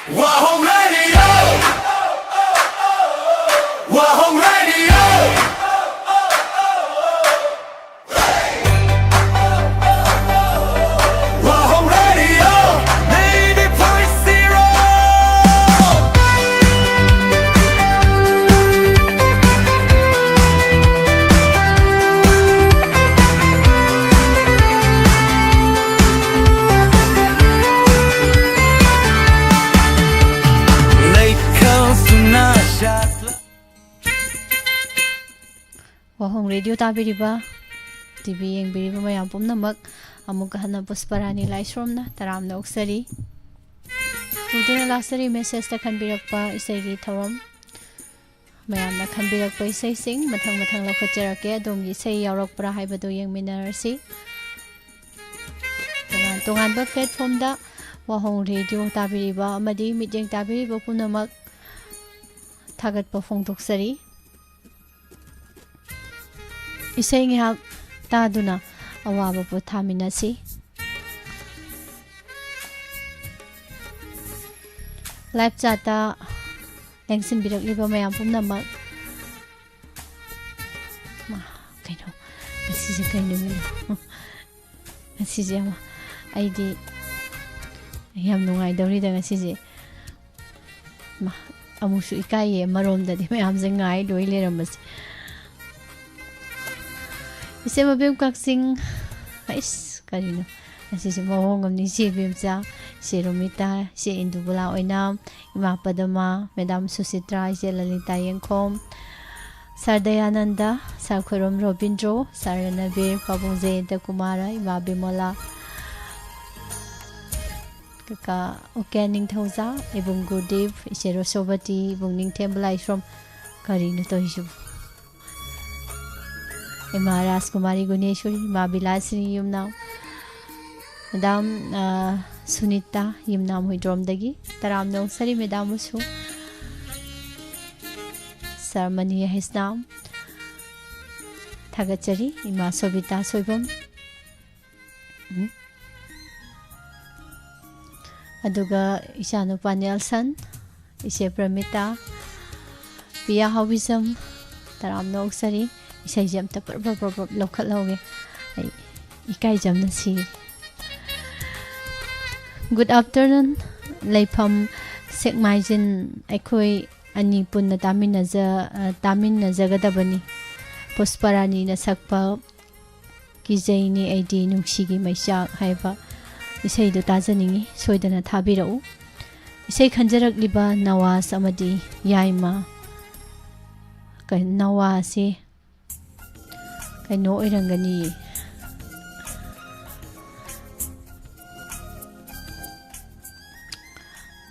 Wahoo Radio, Wahoo Radio, Wahoo Radio, 90.0. Wahong radio tabiriba TV yengbiriba mayam pumnamak amuka hana pusparani laisromna taramna oksari uduna laksari message ta khanbirakpa isai gi thorom mayamna khanbirakpa isai sing mathang mathang lokhacherake adongi isai yaurakpra haibado yengminarasi tongan ba platform da Wahong radio tabiriba amadi mitjeng tabiriba punamak thagat pa phongdoksari isay ngihak taduna awaba po thaminasi live chata lengsin birakliba mayam pumnamak kaino ngasije kaino ngasije ama aidi yam nungai dawri da ngasije amusu ikaye maromdadi mayam zengai loi leramasi ise mabem kaksing ais karino asi si mawong amni si bimsa si Romita si Indubula oinam ima padama Madam Susitra ise Lalita Yengkhom Sardayananda Sarkhorom Robindro Saranabir Pabungze Kumara ima Bimola kaka Okening Thauza ibung Gudev ise Rosobati ibung Ningthembla from karino to hisu Maharaj Kumari Guneshwari Ma Bilasini Yumnam Madam Sunita Yumnam Huidromdagi Taram Nong Sari Madam Musu Sarmani Hisnam Thagachari Ima Sobita Soibam Aduga Ishanupa Nelson Ishe Pramita Pia Hobism Taram Nong Sari isai jam ta lokhat loge ai ikai jam na si good afternoon leifam sekmaijin aikoi ani punna tamina jagadabani pusparani na sakpa kijaini aidi nungshigi maisa haiba isai do tajaningi soidana thabirau isai khanjarak liba nawas amadi yaima ka nawasi kaino irangani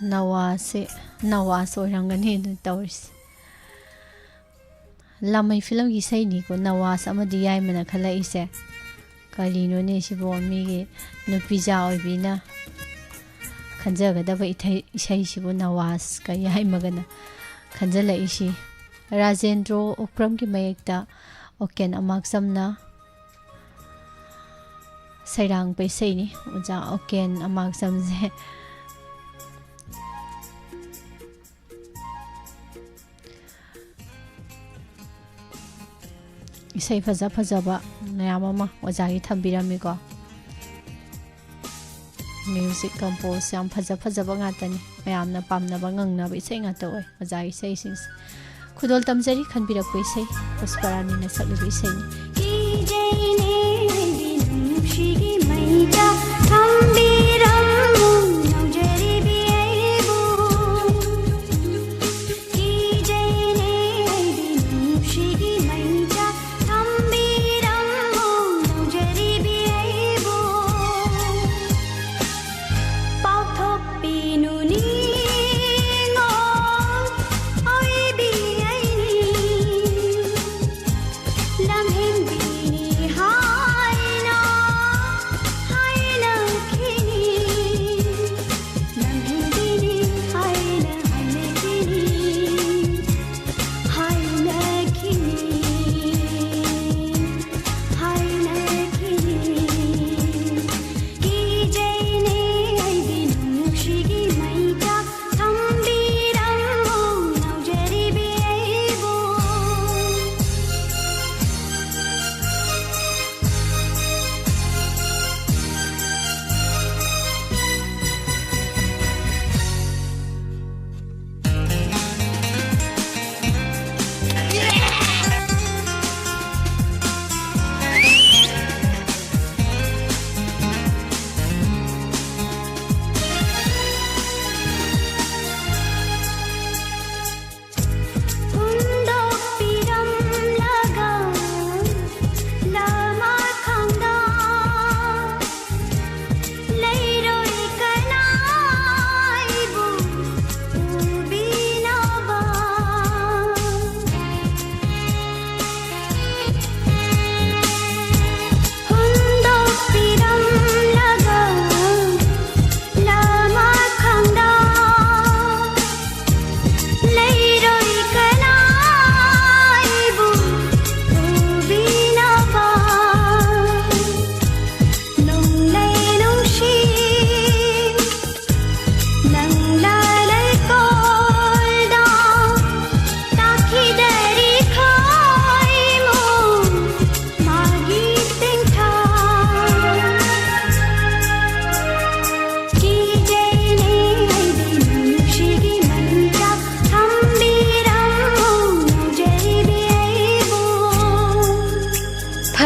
nawas irangani tawris lamai film gi sai ni ko nawas amadi yai mana khala ise kalino ne sibo mi gi nupiza oibina khanjaga da bai isai sibo nawas ka yai magana khanjala isi Rajendro Okram ki mayekta Oken Amaksamna Sairang Paisai ni Uja Oken Amaksam ze Isai fajaba Nayamama Wajagi Thambirami ko Music compose yam fajaba ngatani mayamna pamnaba ngangnaba isai ngata oi Wajagi isai sings Kudol tamjari khanbirak paisai pusparani na saklibi isai ni Lam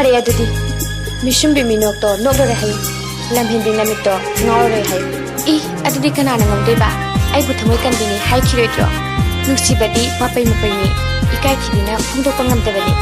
फरे अदुदी मिशुम बि मिनोक तो नोकरे है लमहिंदी नमित तो ngore है इ अदुदी कनाना ngमदेबा ai bu thamoi kan bini hai khiroidro nusi badi mapai mapai ni ikai khibina phungdo pangam tabani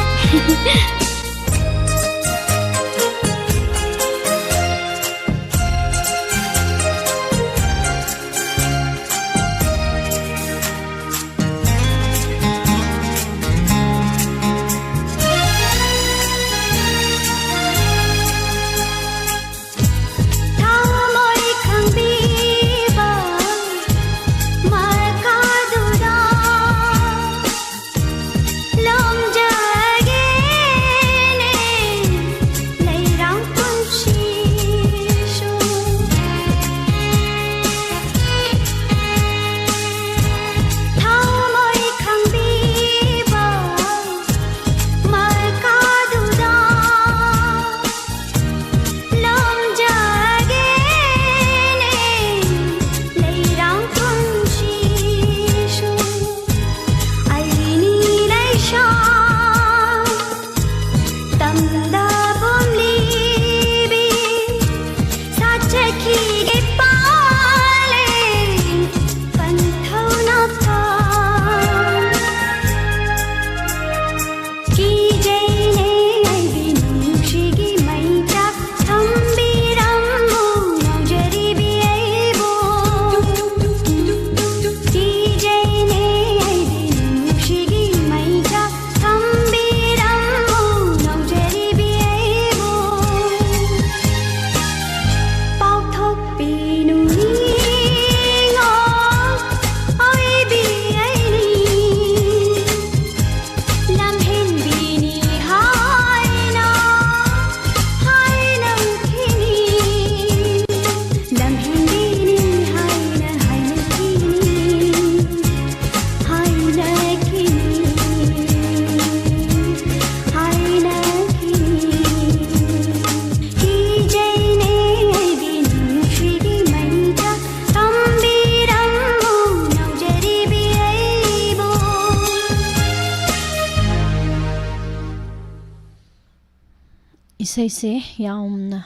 isai se yaamna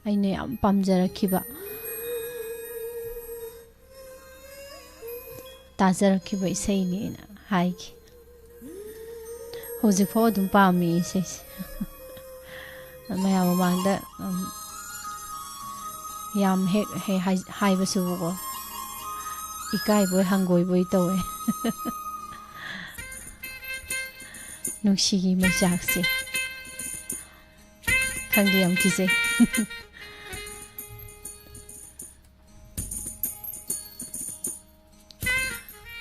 aine yam pamjarakhiba tajarakhiba isai ni na hai ki hoji pho dum pami isai maya mamanda yam he hai basu go ikai boy hangoi boy tawe nushigi majakse khangdi am kise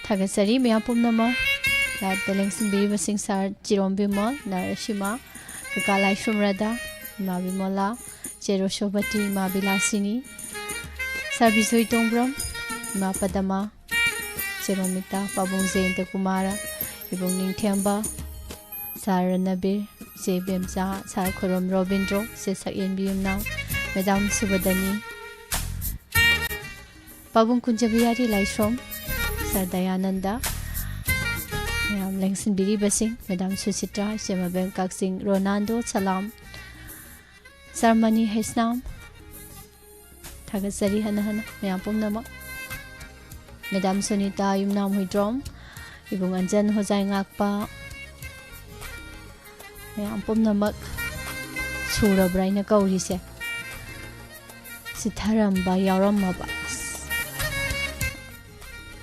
thagasari mya pumnama live telengsin bi basing sar chirombima narashima kakalai shumrada ma bimola chero shobati ma bilasini sarbisoi tongbram ma padama cheromita pabung zente kumara ibung ningthemba saranabir se bemsa sar khorom robindro se sakyen biyumna madam subadani pabung kunjabiyari laishrom sar dayananda yam lengsin biri basing madam susitra sema bangkok sing ronaldo salam sarmani hesnam thagasari hana mayam pumnama madam sunita yumnam huidrom ibung anjan hojai ngakpa mayam pumnamak surabraina kaurise sitharamba yaramaba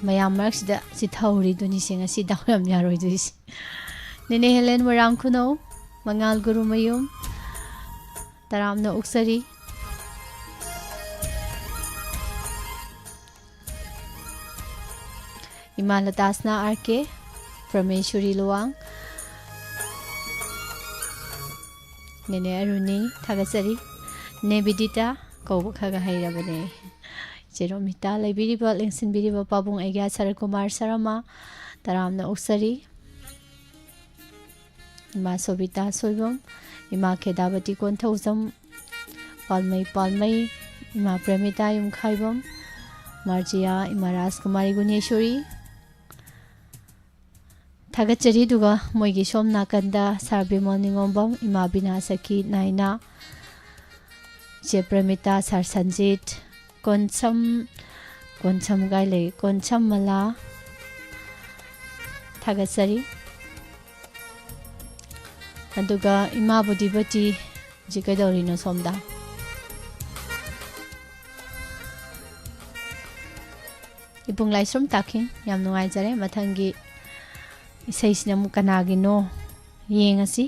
mayam marksida sithauri duni singa si dawram yaroi duis nene helen warang khuno mangal guru mayum taramna uksari imalatasna arke prameshwari luang nene aruni thagasari ne bidita kobukhaga hairabane cheromita laibiriba lengsinbiriba pabung egya sarakumar sarama taramna uksari ima sobita soibam ima kedabati konthausam palmai ima premita yum khaibam marjia ima raskumari guneshwari थागतचरी दुगा मोइगी सोम नाकंदा सार बिमल निंगोंबम इमा बिना सखी नाइना चे प्रमिता सार संजीत कोनसम गाइले कोनसम मला थागतचरी अदुगा इमा बुदिबती जिकैदौरिनो सोमदा इपुंग लाइसम ताखिन याम नुंगाइजरे मथंगी इसैसिना मु कनागिनो येंगसी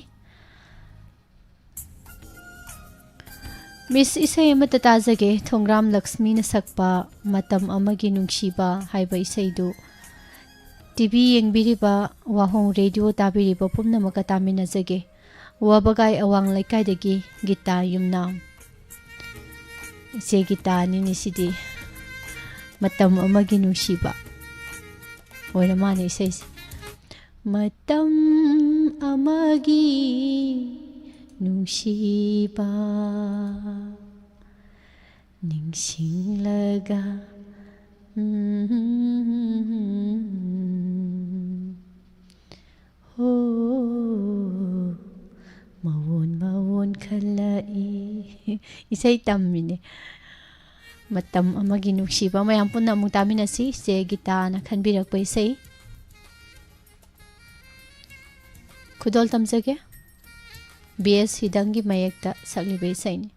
मिस इसै अमत ताजगे थोंग्राम लक्ष्मी न सकपा मतम अमगी नुंगसीबा हाइबा इसैदु टीवी येंगबिरिबा वाहों रेडियो ताबिरिबा पुमनमक तामिनजगे वाबगाई अवांग लैकाइदगी गीता युमनाम इसे गीता निनिसिदी मतम अमगी नुंगसीबा ओइरमाने इसैसी मतम अमगी नुंगसीबा निंगसिंगलगा हो मवोन खलाई इसै तम्मिने मतम अमगी नुंगसीबा मयाम पुन्ना अमुक तामिनसी से गीताना खनबिरकपा इसै खुदोल तमजगे बीएस हिदंगी मयेक्ता सकलिबे इसैनी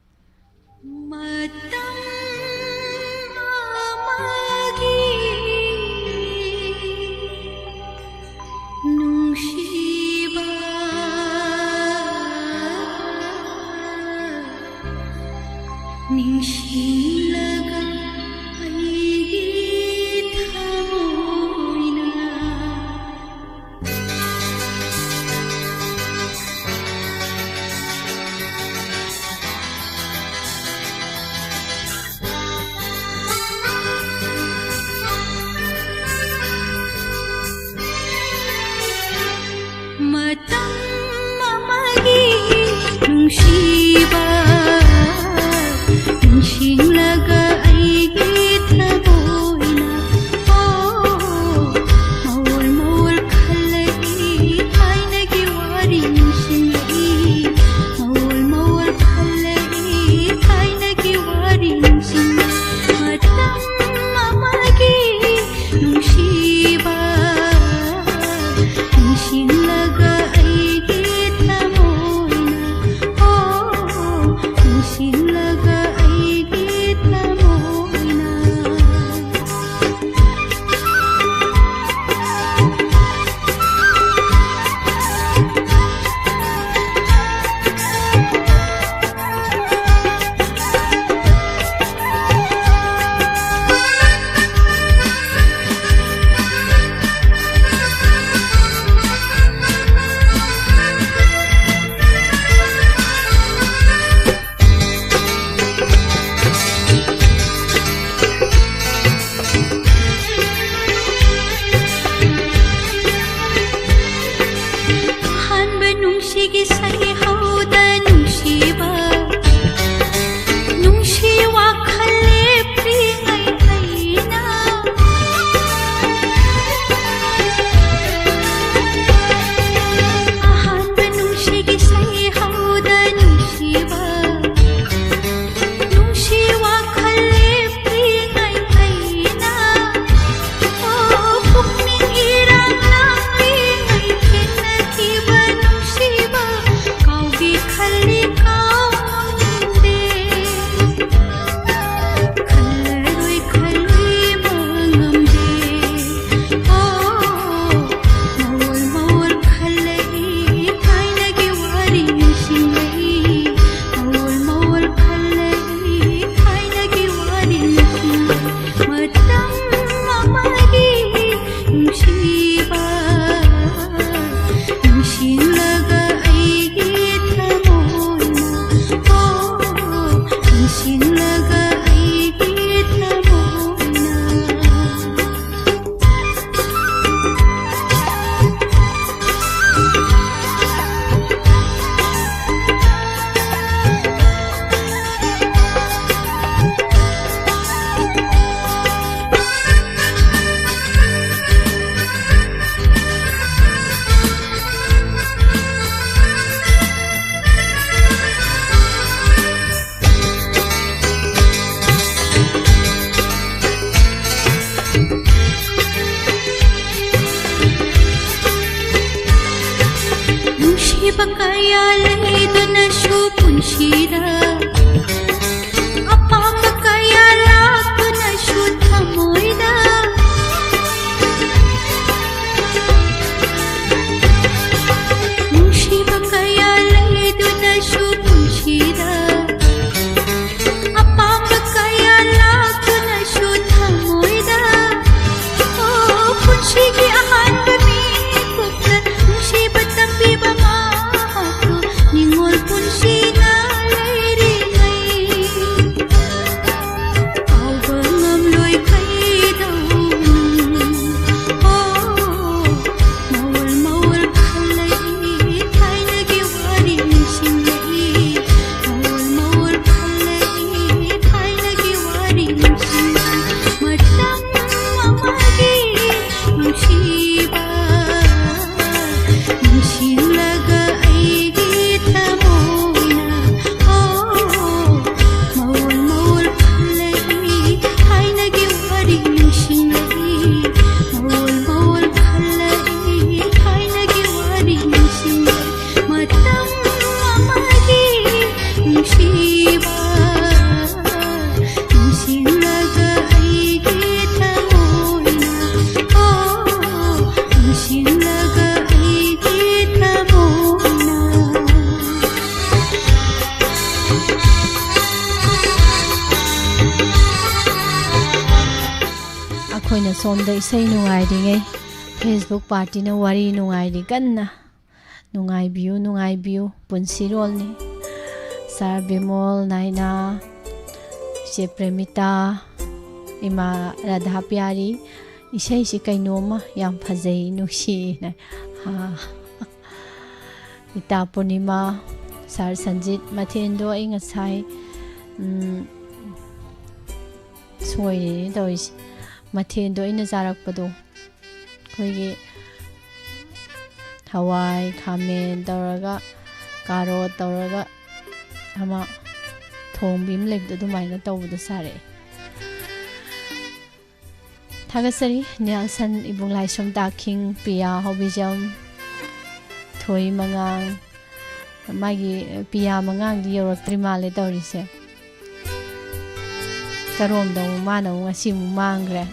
ꯅꯨꯡꯁꯤꯕ ꯀꯌꯥ ꯂꯩꯗꯨꯅꯁꯨ ꯄꯨꯟꯁꯤꯗ ꯑꯄꯥꯝꯕ ꯀꯌꯥ ꯂꯥꯛꯇꯨꯅꯁꯨ ꯊꯃꯣꯏꯗ ꯅꯨꯡꯁꯤꯕ ꯀꯌꯥ ꯂꯩꯗꯨꯅꯁꯨ ꯄꯨꯟꯁꯤꯗ ꯑꯄꯥꯝꯕ ꯀꯌꯥ ꯂꯥꯛꯇꯨꯅꯁꯨ ꯊꯃꯣꯏꯗ ꯄꯨꯟꯁꯤꯒꯤ ꯑꯍꯥꯟꯕ ꯃꯤꯀꯨꯞꯇ ꯅꯨꯡꯁꯤꯕ ꯇꯝꯕꯤꯕ ꯃꯍꯥꯛꯄꯨ ꯅꯤꯡꯉꯣꯜ ꯄꯨꯟꯁꯤꯅ ꯂꯩꯔꯤꯉꯩ ꯀꯥꯎꯕ ꯉꯝꯂꯣꯏ ꯀꯩꯗꯧꯅꯨ ꯃꯋꯜ ꯃꯋꯜ ꯈꯜꯂꯛꯏ ꯊꯥꯏꯅꯒꯤ ꯋꯥꯔꯤ ꯅꯤꯡꯁꯤꯡꯂꯛꯏ ꯃꯋꯜ ꯃꯋꯜ ꯈꯜꯂꯛꯏ ꯊꯥꯏꯅꯒꯤ ꯋꯥꯔꯤ ꯅꯤꯡꯁꯤꯡꯂꯛꯏ ꯃꯇꯝ ꯑꯃꯒꯤ ꯅꯨꯡꯁꯤꯕ ꯅꯤꯡꯁꯤꯡꯂꯒ ꯑꯩꯒꯤ ꯊꯃꯣꯏꯅ ꯃꯋꯜ ꯃꯋꯜ ꯈꯜꯂꯛꯏ ꯊꯥꯏꯅꯒꯤ ꯋꯥꯔꯤ ꯅꯤꯡꯁꯤꯡꯂꯛꯏ ꯃꯋꯜ ꯃꯋꯜ ꯈꯜꯂꯛꯏ ꯊꯥꯏꯅꯒꯤ ꯋꯥꯔꯤ ꯅꯤꯡꯁꯤꯡꯂꯛꯏ ꯃꯇꯝ ꯑꯃꯒꯤ ꯅꯨꯡꯁꯤꯕ ꯅꯤꯡꯁꯤꯡꯂꯒ ꯑꯩꯒꯤ ꯊꯃꯣꯏꯅ ꯅꯤꯡꯁꯤꯡꯂꯒ ꯑꯩꯒꯤ ꯊꯃꯣꯏꯅ ꯑꯩꯈꯣꯏꯅ ꯁꯣꯝꯗ ꯏꯁꯩ ꯅꯨꯡꯉꯥꯏꯔꯤꯉꯩ ꯐꯦꯁꯕꯨꯛ ꯄꯥꯔꯇꯤꯅ ꯋꯥꯔꯤ ꯅꯨꯡꯉꯥꯏꯔꯤ ꯀꯟꯅ ꯅꯨꯡꯉꯥꯏꯕꯤꯌꯨ ꯅꯨꯡꯉꯥꯏꯕꯤꯌꯨ ꯄꯨꯟꯁꯤꯔꯣꯜꯅꯤ ꯁꯥꯔ ꯕꯤꯃꯣꯜ ꯅꯥꯏꯅꯥ ꯏꯆꯦ ꯄ꯭ꯔꯦꯃꯤꯇꯥ ꯏꯃꯥ ꯔꯥꯙꯥ ꯄꯤꯌꯥꯔꯤ ꯏꯁꯩꯁꯤ ꯀꯩꯅꯣꯝꯃ ꯌꯥꯝ ꯐꯖꯩ ꯅꯨꯡꯁꯤꯅ ꯏꯇꯥ ꯄꯨꯔꯅꯤꯃꯥ ꯁꯥꯔ ꯁꯟꯖꯤꯠ ꯃꯊꯦꯟꯗꯣ ꯑꯩ ꯉꯁꯥꯏ ꯁꯣꯏꯔꯦꯅꯦ ꯇꯧꯔꯤꯁꯦ ꯃꯊꯦꯟꯗꯣ ꯑꯩꯅ ꯆꯥꯔꯛꯄꯗꯣ ꯑꯩꯈꯣꯏꯒꯤ ꯍꯋꯥꯏ ꯈꯥꯃꯦꯟ ꯇꯧꯔꯒ ꯀꯥꯔꯣꯠ ꯇꯧꯔꯒ ꯑꯃ ꯊꯣꯡꯕꯤ ꯑꯃ ꯂꯩꯕꯗꯣ ꯑꯗꯨꯃꯥꯏꯅ ꯇꯧꯕꯗꯣ ꯆꯥꯔꯛꯑꯦ ꯊꯥꯒꯠꯆꯔꯤ ꯅꯦꯜꯁꯟ ꯏꯕꯨꯡ ꯂꯥꯏꯁ꯭ꯔꯝ ꯇꯥꯈꯤꯡ ꯄꯤꯌꯥ ꯍꯧꯕꯤꯖꯝ ꯊꯣꯏ ꯃꯉꯥꯡ ꯃꯥꯒꯤ ꯄꯤꯌꯥ ꯃꯉꯥꯡꯗꯤ ꯌꯧꯔꯛꯇ꯭ꯔꯤ ꯃꯥꯜꯂꯦ ꯇꯧꯔꯤꯁꯦ ꯀꯔꯣꯝꯗ ꯑꯃꯨꯛ ꯃꯥꯅ ꯑꯃꯨꯛ ꯉꯁꯤ ꯑꯃꯨꯛ ꯃꯥꯡꯈ꯭ꯔꯦ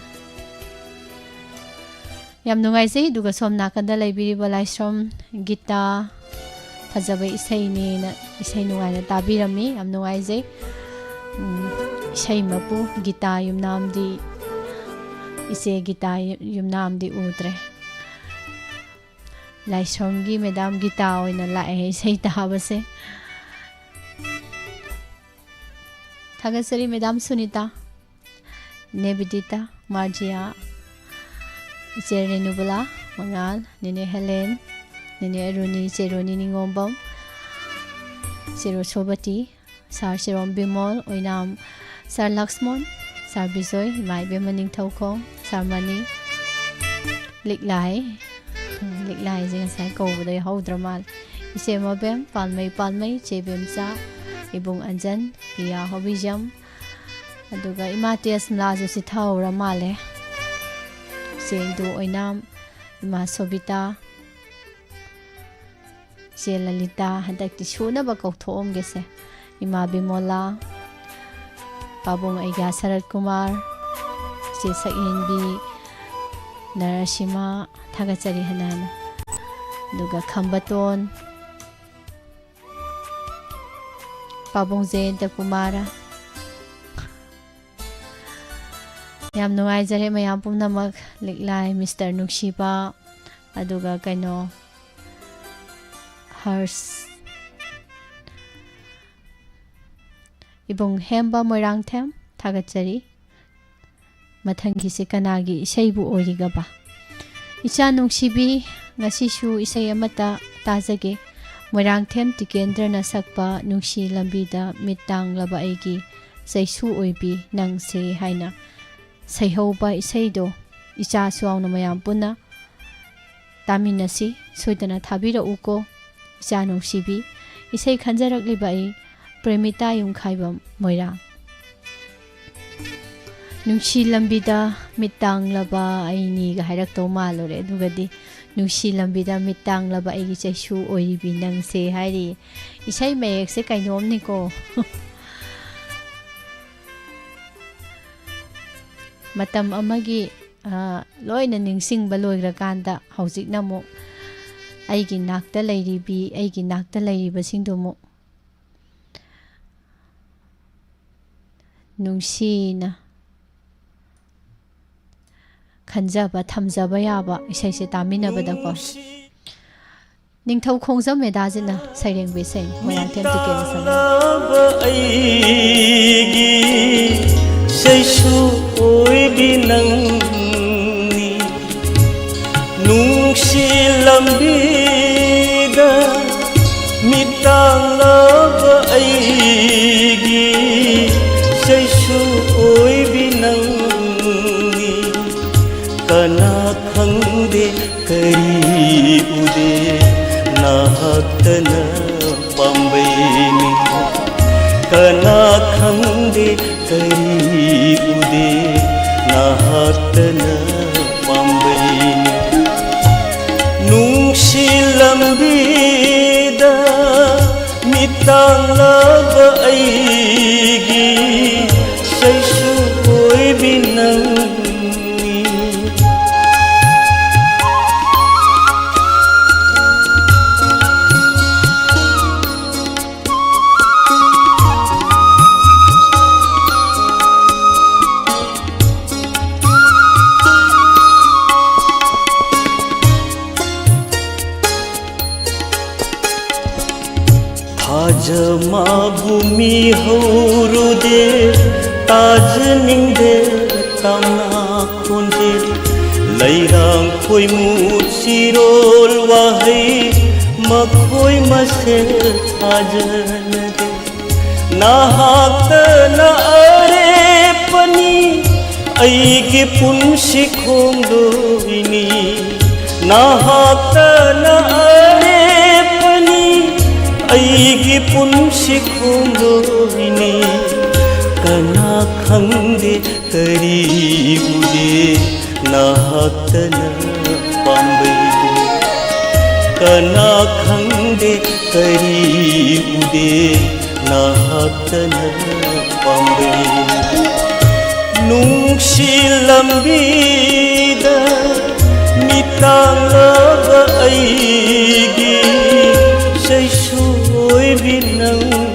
ꯌꯥꯝ ꯅꯨꯡꯉꯥꯏꯖꯩ ꯑꯗꯨꯒ ꯁꯣꯝ ꯅꯥꯀꯟꯗ ꯂꯩꯕꯤꯔꯤꯕ ꯂꯥꯏꯁ꯭ꯔꯝ ꯒꯤꯇꯥ ꯐꯖꯕ ꯏꯁꯩꯅꯦꯅ ꯏꯁꯩ ꯅꯨꯡꯉꯥꯏꯅ ꯇꯥꯕꯤꯔꯝꯃꯤ ꯌꯥꯝ ꯅꯨꯡꯉꯥꯏꯖꯩ ꯏꯁꯩ ꯃꯄꯨ ꯒꯤꯇꯥ ꯌꯨꯝꯅꯥꯝꯗꯤ ꯏꯆꯦ ꯒꯤꯇꯥ ꯌꯨꯝꯅꯥꯝꯗꯤ ꯎꯗ꯭ꯔꯦ ꯂꯥꯏꯁ꯭ꯔꯝꯒꯤ ꯃꯦꯗꯥꯝ ꯒꯤꯇꯥ ꯑꯣꯏꯅ ꯂꯥꯛꯑꯦ ꯏꯁꯩ ꯇꯥꯕꯁꯦ ꯊꯥꯒꯠꯆꯔꯤ ꯃꯦꯗꯥꯝ ꯁꯨꯅꯤꯇꯥ ꯅꯦꯕꯤꯗꯤꯇꯥ ꯃꯥꯔꯖꯤꯌꯥ ꯏꯆꯦ ꯔꯦꯅꯨꯕꯂꯥ ꯃꯉꯥꯜ ꯅꯦꯅꯦ ꯍꯦꯂꯦꯟ ꯅꯦꯅꯦ ꯑꯔꯨꯅꯤ ꯏꯆꯦ ꯔꯣꯅꯤ ꯅꯤꯉꯣꯝꯕꯝ ꯏꯆꯦ ꯔꯣꯁꯣꯕꯇꯤ ꯁꯥꯔ ꯁꯤꯔꯣꯝ ꯕꯤꯃꯣꯜ ꯑꯣꯏꯅꯥꯝ ꯁꯥꯔ ꯂꯛꯁꯃꯣꯟ ꯁꯥꯔ ꯕꯤꯖꯣꯏ ꯏꯃꯥ ꯏꯕꯦꯝꯃ ꯅꯤꯡꯊꯧꯈꯣꯡ ꯁꯥꯔ ꯃꯅꯤ ꯂꯤꯛꯂꯥꯏ ꯂꯤꯛꯂꯥꯏꯁꯦ ꯉꯁꯥꯏ ꯀꯧꯕꯗ ꯌꯥꯎꯍꯧꯗ꯭ꯔ ꯃꯥꯜꯂꯦ ꯏꯆꯦ ꯃꯕꯦꯝ ꯄꯥꯜꯃꯩ ꯏꯆꯦ ꯕꯦꯝꯆꯥ ꯏꯕꯨꯡ ꯑꯟꯖꯟ ꯄꯤꯌꯥ ꯍꯧꯕꯤꯖꯝ ꯑꯗꯨꯒ ꯏꯃꯥ ꯇꯦꯁꯃꯂꯥꯁꯨ ꯆꯤꯊꯍꯧꯔ ꯃꯥꯜꯂꯦ ꯏꯆꯦ ꯏꯟꯗꯨ ꯑꯣꯏꯅꯥꯝ ꯏꯃꯥ ꯁꯣꯕꯤꯇꯥ ꯏꯆꯦ ꯂꯂꯤꯇꯥ ꯍꯟꯗꯛꯇꯤ ꯁꯨꯅꯕ ꯀꯧꯊꯣꯛꯑꯝꯒꯦꯁꯦ ꯏꯃꯥ ꯕꯤꯃꯣꯂꯥ ꯄꯥꯕꯨꯡ ꯑꯩꯒ꯭ꯌꯥ ꯁꯔꯠ ꯀꯨꯃꯥꯔ ꯏꯆꯦ ꯁꯛꯍꯦꯟꯕꯤ ꯅꯔꯁꯤꯃꯥ ꯊꯥꯒꯠꯆꯔꯤ ꯍꯟꯅ ꯑꯗꯨꯒ ꯈꯝꯕꯇꯣꯟ ꯄꯥꯕꯨꯡ ꯖꯌꯦꯟꯇ ꯀꯨꯃꯥꯔ ꯌꯥꯝ ꯅꯨꯡꯉꯥꯏꯖꯔꯦ ꯃꯌꯥꯝ ꯄꯨꯝꯅꯃꯛ ꯂꯤꯛꯂꯥꯏ ꯃꯤꯁꯇꯔ ꯅꯨꯡꯁꯤꯕ ꯑꯗꯨꯒ ꯀꯩꯅꯣ ꯍꯔꯁ ꯏꯕꯨꯡ ꯍꯦꯝꯕ ꯃꯣꯏꯔꯥꯡꯊꯦꯝ ꯊꯥꯒꯠꯆꯔꯤ ꯃꯊꯪꯒꯤꯁꯦ ꯀꯅꯥꯒꯤ ꯏꯁꯩꯕꯨ ꯑꯣꯏꯔꯤꯒꯕ ꯏꯆꯥ ꯅꯨꯡꯁꯤꯕꯤ ꯉꯁꯤꯁꯨ ꯏꯁꯩ ꯑꯃꯠꯇ ꯇꯥꯖꯒꯦ ꯃꯣꯏꯔꯥꯡꯊꯦꯝ ꯇꯤꯀꯦꯟꯗ꯭ꯔꯅ ꯁꯛꯄ ꯅꯨꯡꯁꯤ ꯂꯝꯕꯤꯗ ꯃꯤꯠ ꯇꯥꯡꯂꯕ ꯑꯩꯒꯤ ꯆꯩꯁꯨ ꯑꯣꯏꯕꯤ ꯅꯪꯁꯦ ꯍꯥꯏꯅ ꯁꯩꯍꯧꯕ ꯏꯁꯩꯗꯣ ꯏꯆꯥꯁꯨ ꯌꯥꯎꯅ ꯃꯌꯥꯝ ꯄꯨꯟꯅ ꯇꯥꯃꯤꯟꯅꯁꯤ ꯁꯣꯏꯗꯅ ꯊꯥꯕꯤꯔꯛꯎꯀꯣ ꯏꯆꯥ ꯅꯨꯡꯁꯤꯕꯤ ꯏꯁꯩ ꯈꯟꯖꯔꯛꯂꯤꯕ ꯑꯩ ꯄ꯭ꯔꯦꯃꯤꯇꯥ ꯌꯨꯝꯈꯥꯏꯕꯝ ꯃꯣꯏꯔꯥꯡ ꯅꯨꯡꯁꯤ ꯂꯝꯕꯤꯗ ꯃꯤꯠ ꯇꯥꯡꯂꯕ ꯑꯩꯅꯤꯒ ꯍꯥꯏꯔꯛꯇꯧ ꯃꯥꯜꯂꯨꯔꯦ ꯑꯗꯨꯒꯗꯤ ꯅꯨꯡꯁꯤ ꯂꯝꯕꯤꯗ ꯃꯤꯠ ꯇꯥꯡꯂꯕ ꯑꯩꯒꯤ ꯆꯩꯁꯨ ꯑꯣꯏꯔꯤꯕꯤ ꯅꯪꯁꯦ ꯍꯥꯏꯔꯤ ꯏꯁꯩ ꯃꯌꯦꯛꯁꯦ ꯀꯩꯅꯣꯝꯅꯤꯀꯣ ꯃꯇꯝ ꯑꯃꯒꯤ ꯂꯣꯏꯅ ꯅꯤꯡꯁꯤꯡꯕ ꯂꯣꯏꯈ꯭ꯔꯀꯥꯟꯗ ꯍꯧꯖꯤꯛꯅ ꯑꯃꯨꯛ ꯑꯩꯒꯤ ꯅꯥꯛꯇ ꯂꯩꯔꯤꯕꯁꯤꯡꯗꯨ ꯑꯃꯨꯛ ꯅꯨꯡꯁꯤꯅ ꯈꯟꯖꯕ ꯊꯝꯖꯕ ꯌꯥꯕ ꯏꯁꯩꯁꯦ ꯇꯥꯃꯤꯟꯅꯕꯗꯀꯣ ꯅꯤꯡꯊꯧ ꯈꯣꯡꯖꯝ ꯃꯦꯗꯥꯁꯤꯅ ꯁꯩꯔꯦꯡꯕ ꯏꯁꯩ ꯃꯣꯏꯔꯥꯡꯊꯦꯝ ꯇꯤꯀꯦꯜꯅ कना खंदे करी उदे नाहकन पम्बैनी कना खंदे करी उदे नाहकन पम्बैनी नुंशी लंबीदा मितांगलब ऐगी सैसु कोई भी नंग जमा भूमि हौरुदे ताज निंदे तमना खोंदे लैरांग खोई मुसिरोल वाहै मखोई मसे ताजनदे नाहाक न अरे पनी ऐगे पुंसी खोंदोइनी नाहाक न अरे पनी ऐगी पुंसी खोंदोइनी कना खंदे करी उदे नाहकन पम्बैनी कना खंदे करी उदे नाहकन पम्बैनी नुंशी लंबीदा मितांगलब ऐगी सैसु भी नंगी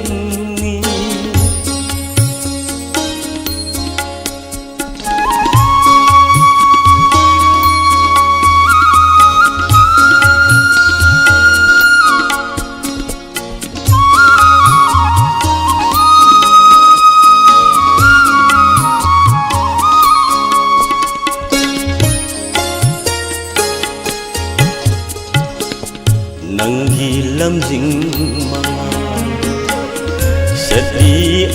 नंगी लमजिंग सती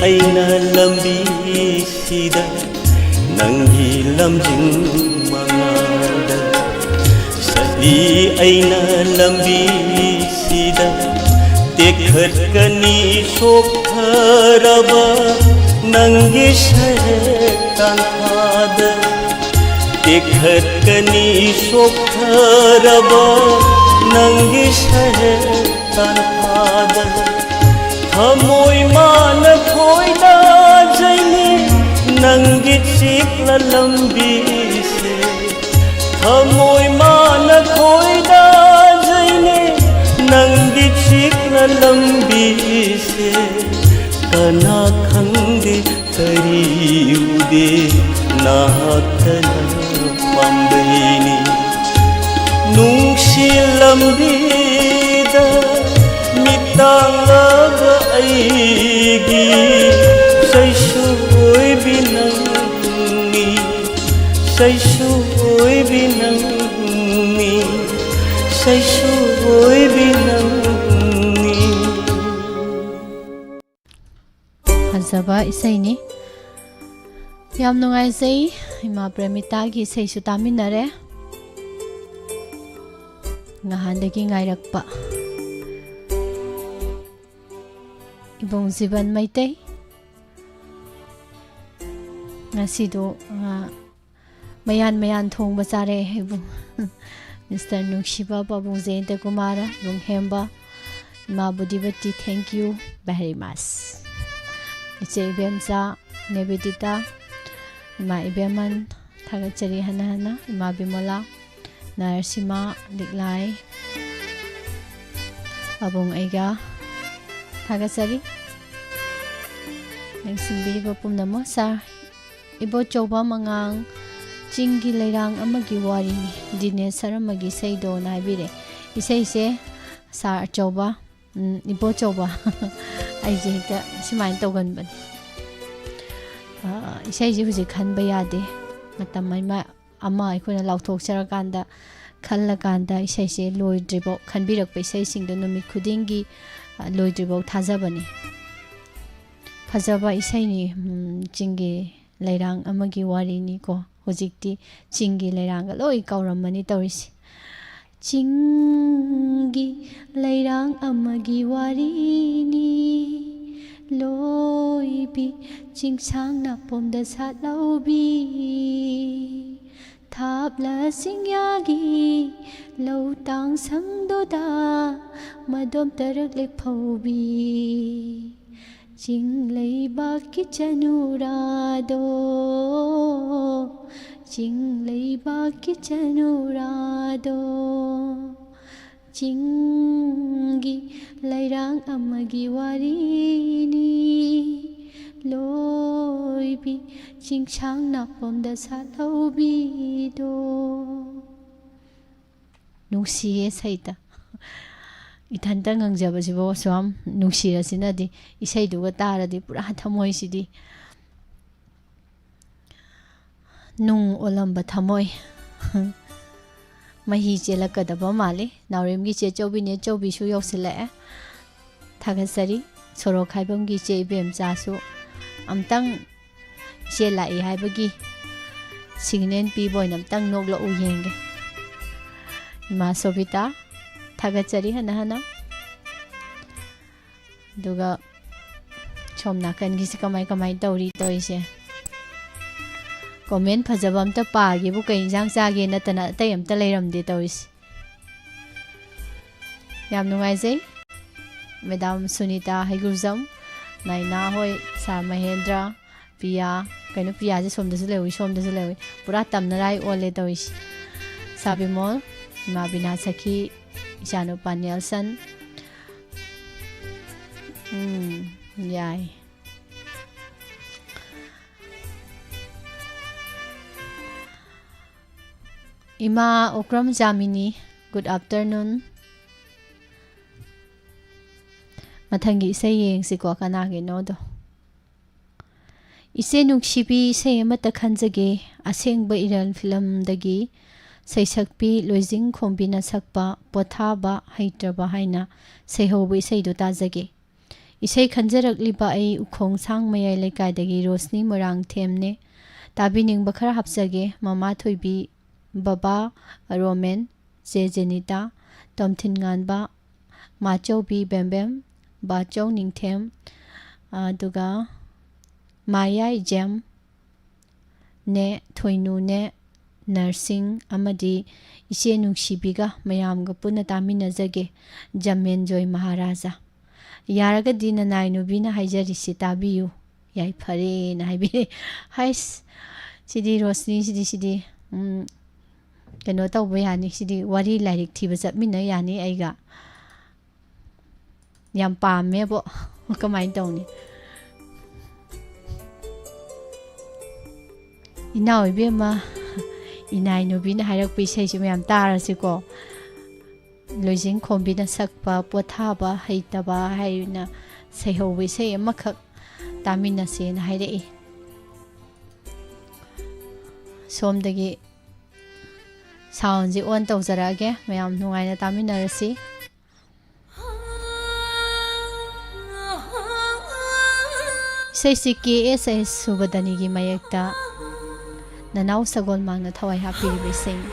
ऐना लंबी सीदा नंगी लमजिंग मंगादा सती ऐना लंबी सीदा देखत कनी सोखरबा नंगी शैतान खाद देखत कनी सोखरबा नंगी शैतान खाद हमोई मान खोइदा जैने नंगी चिकल लंबी से हमोई मान खोइदा जैने नंगी चिकल लंबी से कना खंगे करी उदे नाहकन पम्बैनी नुंशी लंबीदा मितांगलब ऐगी सैसु भी नंगी सैसु भी नंगी सैसु भी नंगी फजबा इसेनी याम नुंगाइजै इमा प्रेमितागी इसेसु तामिनरे ngahandagi ngairakpa ibong ziban maitay ngasido mayan mayan thong bachare hebu Mr. Nukshiba Pabung Zente Kumara Lunghemba Ma Budibati, thank you very much. Iche Ibemza Nebedita Ma Ibeman Tagachari Hana Ma Bimola Narsima Diklai Pabung Ega Tagachari Nang Simbiri Papum Namo Sa Ibo Choba Mangang Chingi Leirang Amagi Wari Dine Saramagi Seido Naibire Isei se Sa Choba Ibo Choba Aiji Hita Simain Togan Ban Isei Ji Huzi Khan Bayade Matamai Ma Ama Ikuna Lautok Sarakanda Kalla Kanda Isei se Loi Dribo Khanbirak Isei Sing the Numit Kudingi Loi Dribo Tazabani Fazaba Isei ni Chingi Leirang Amagi Wari ni ko Hojikti Chingi Leirang Loi Kauramani Torisi Chingi Leirang Amagi Warini Loi Bi Chingsang Napom da Sat Laubi Tabla Singyagi Lau Tang Sang Doda Madom Tarak Lek Paubi Ching lei ba ki chanura do Ching lei ba ki chanura do Chingi lairang amagi warini Loi bi ching chang napom da salau bi do Nusiye saita Itanta ngangjabasibo swam nungsirasinadi isaiduga taradi pura thamoisidi nung olamba thamoi mahi chelakadaba male nauremgi che chobine chobisu yoksile thagasari soro khaibamgi che ibem chasu amtang che lai haibagi signen pi boy namtang noklo uyenge ma sobita Tagachari hana Duga Chomna kan gisi kamai tauri toise Comment phajabam ta pagi bu kai jang chage natana tayam ta leiramdi toise Yam nungai jai Madam Sunita Haigurjam Naina hoi Sa Mahendra Pia kaino Pia je somdasu lewi pura tamnarai ole toise Sabimol Mabina Saki Jano Panielson Yay Ima Okram Jamini Good afternoon Mathangi saying Siko Kanagi Nodo Ise Nukshibi say Mata Khanjage Aseng Ba Iral film Dagi Saisakpi Loizing Kombina Sakpa Pothaba Haitraba Haina Sehobi Saidu Tazage Isai Khanjarak Liba Ai Ukong Sang Mayai Lekaidagi Rosni Morang Temne Tabining Bakar Hapsage Mama Thoibi Baba Roman Jejenita Tomthin Nganba Macho Bi Bembem Bacho Ningthem Duga Maya Jam Ne Thoinu Ne Nursing Amadi Ise Nukshibiga Mayamga Puna Taminazage Jamen Joy Maharaja Yaraga Dina Nainubina Haijarisi Tabiyu Yai Pare Naibi Hais Sidi Rosni Sidi Kano Tauba Yani Sidi Wari Lirik Tibazat Mina Yani Aiga Yam Pamebo Kamai Doni Inau Bima Inai Nubina Harak Pisay Mayam Tarasiko Losing Kombina Sakpa Pothaba Haitaba Hayuna Seho we say a makak Tamina Sin Haide Som Dagi Sounds it 1000 again Mayam Nuaina Tamina Rasi Say Siki SS Subadanigi Mayekta Nanau Sagol Magna Tawai Happy Racing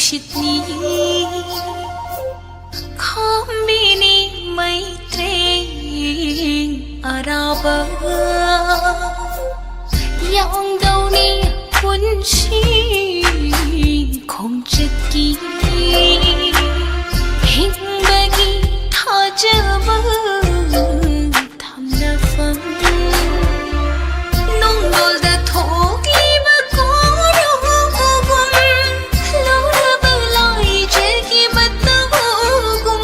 नुंशितनी खांबिनी मैत्रें अराबा यावंगौनी पुंशी खोंचतकी हिंबगी थाजबा थामनफम नोंगोलदा थोगीबा कोरोगुम लौरबा लाइजेगी मतवोगुम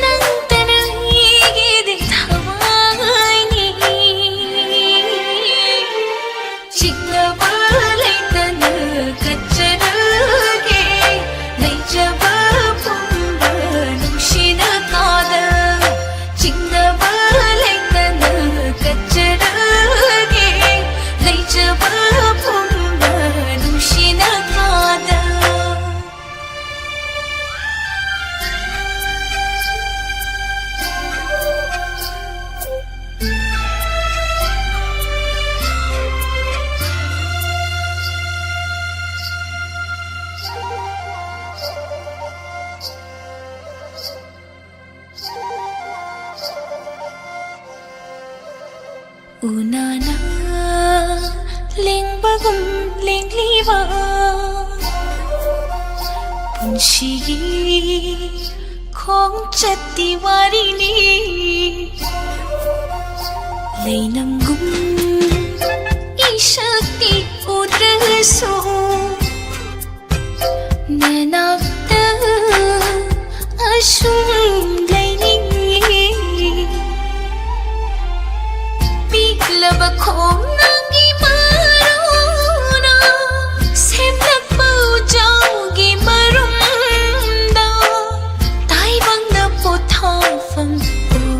नंतना हीगिदे थवाइनी चिक्नबा लैतना कच्चरगे लैजबा पुंबा नुंशिना कादा चिक्नबा लैतना कच्चरगे लैजबा पुंबा नुंशिना कादा Unana lengbagum lengliwa punshi khongchati warini leinamgum ishakti udraso nanakta ashum leini Laba khom nangi marona semlak pau jaogi marumda tai bang na pothafam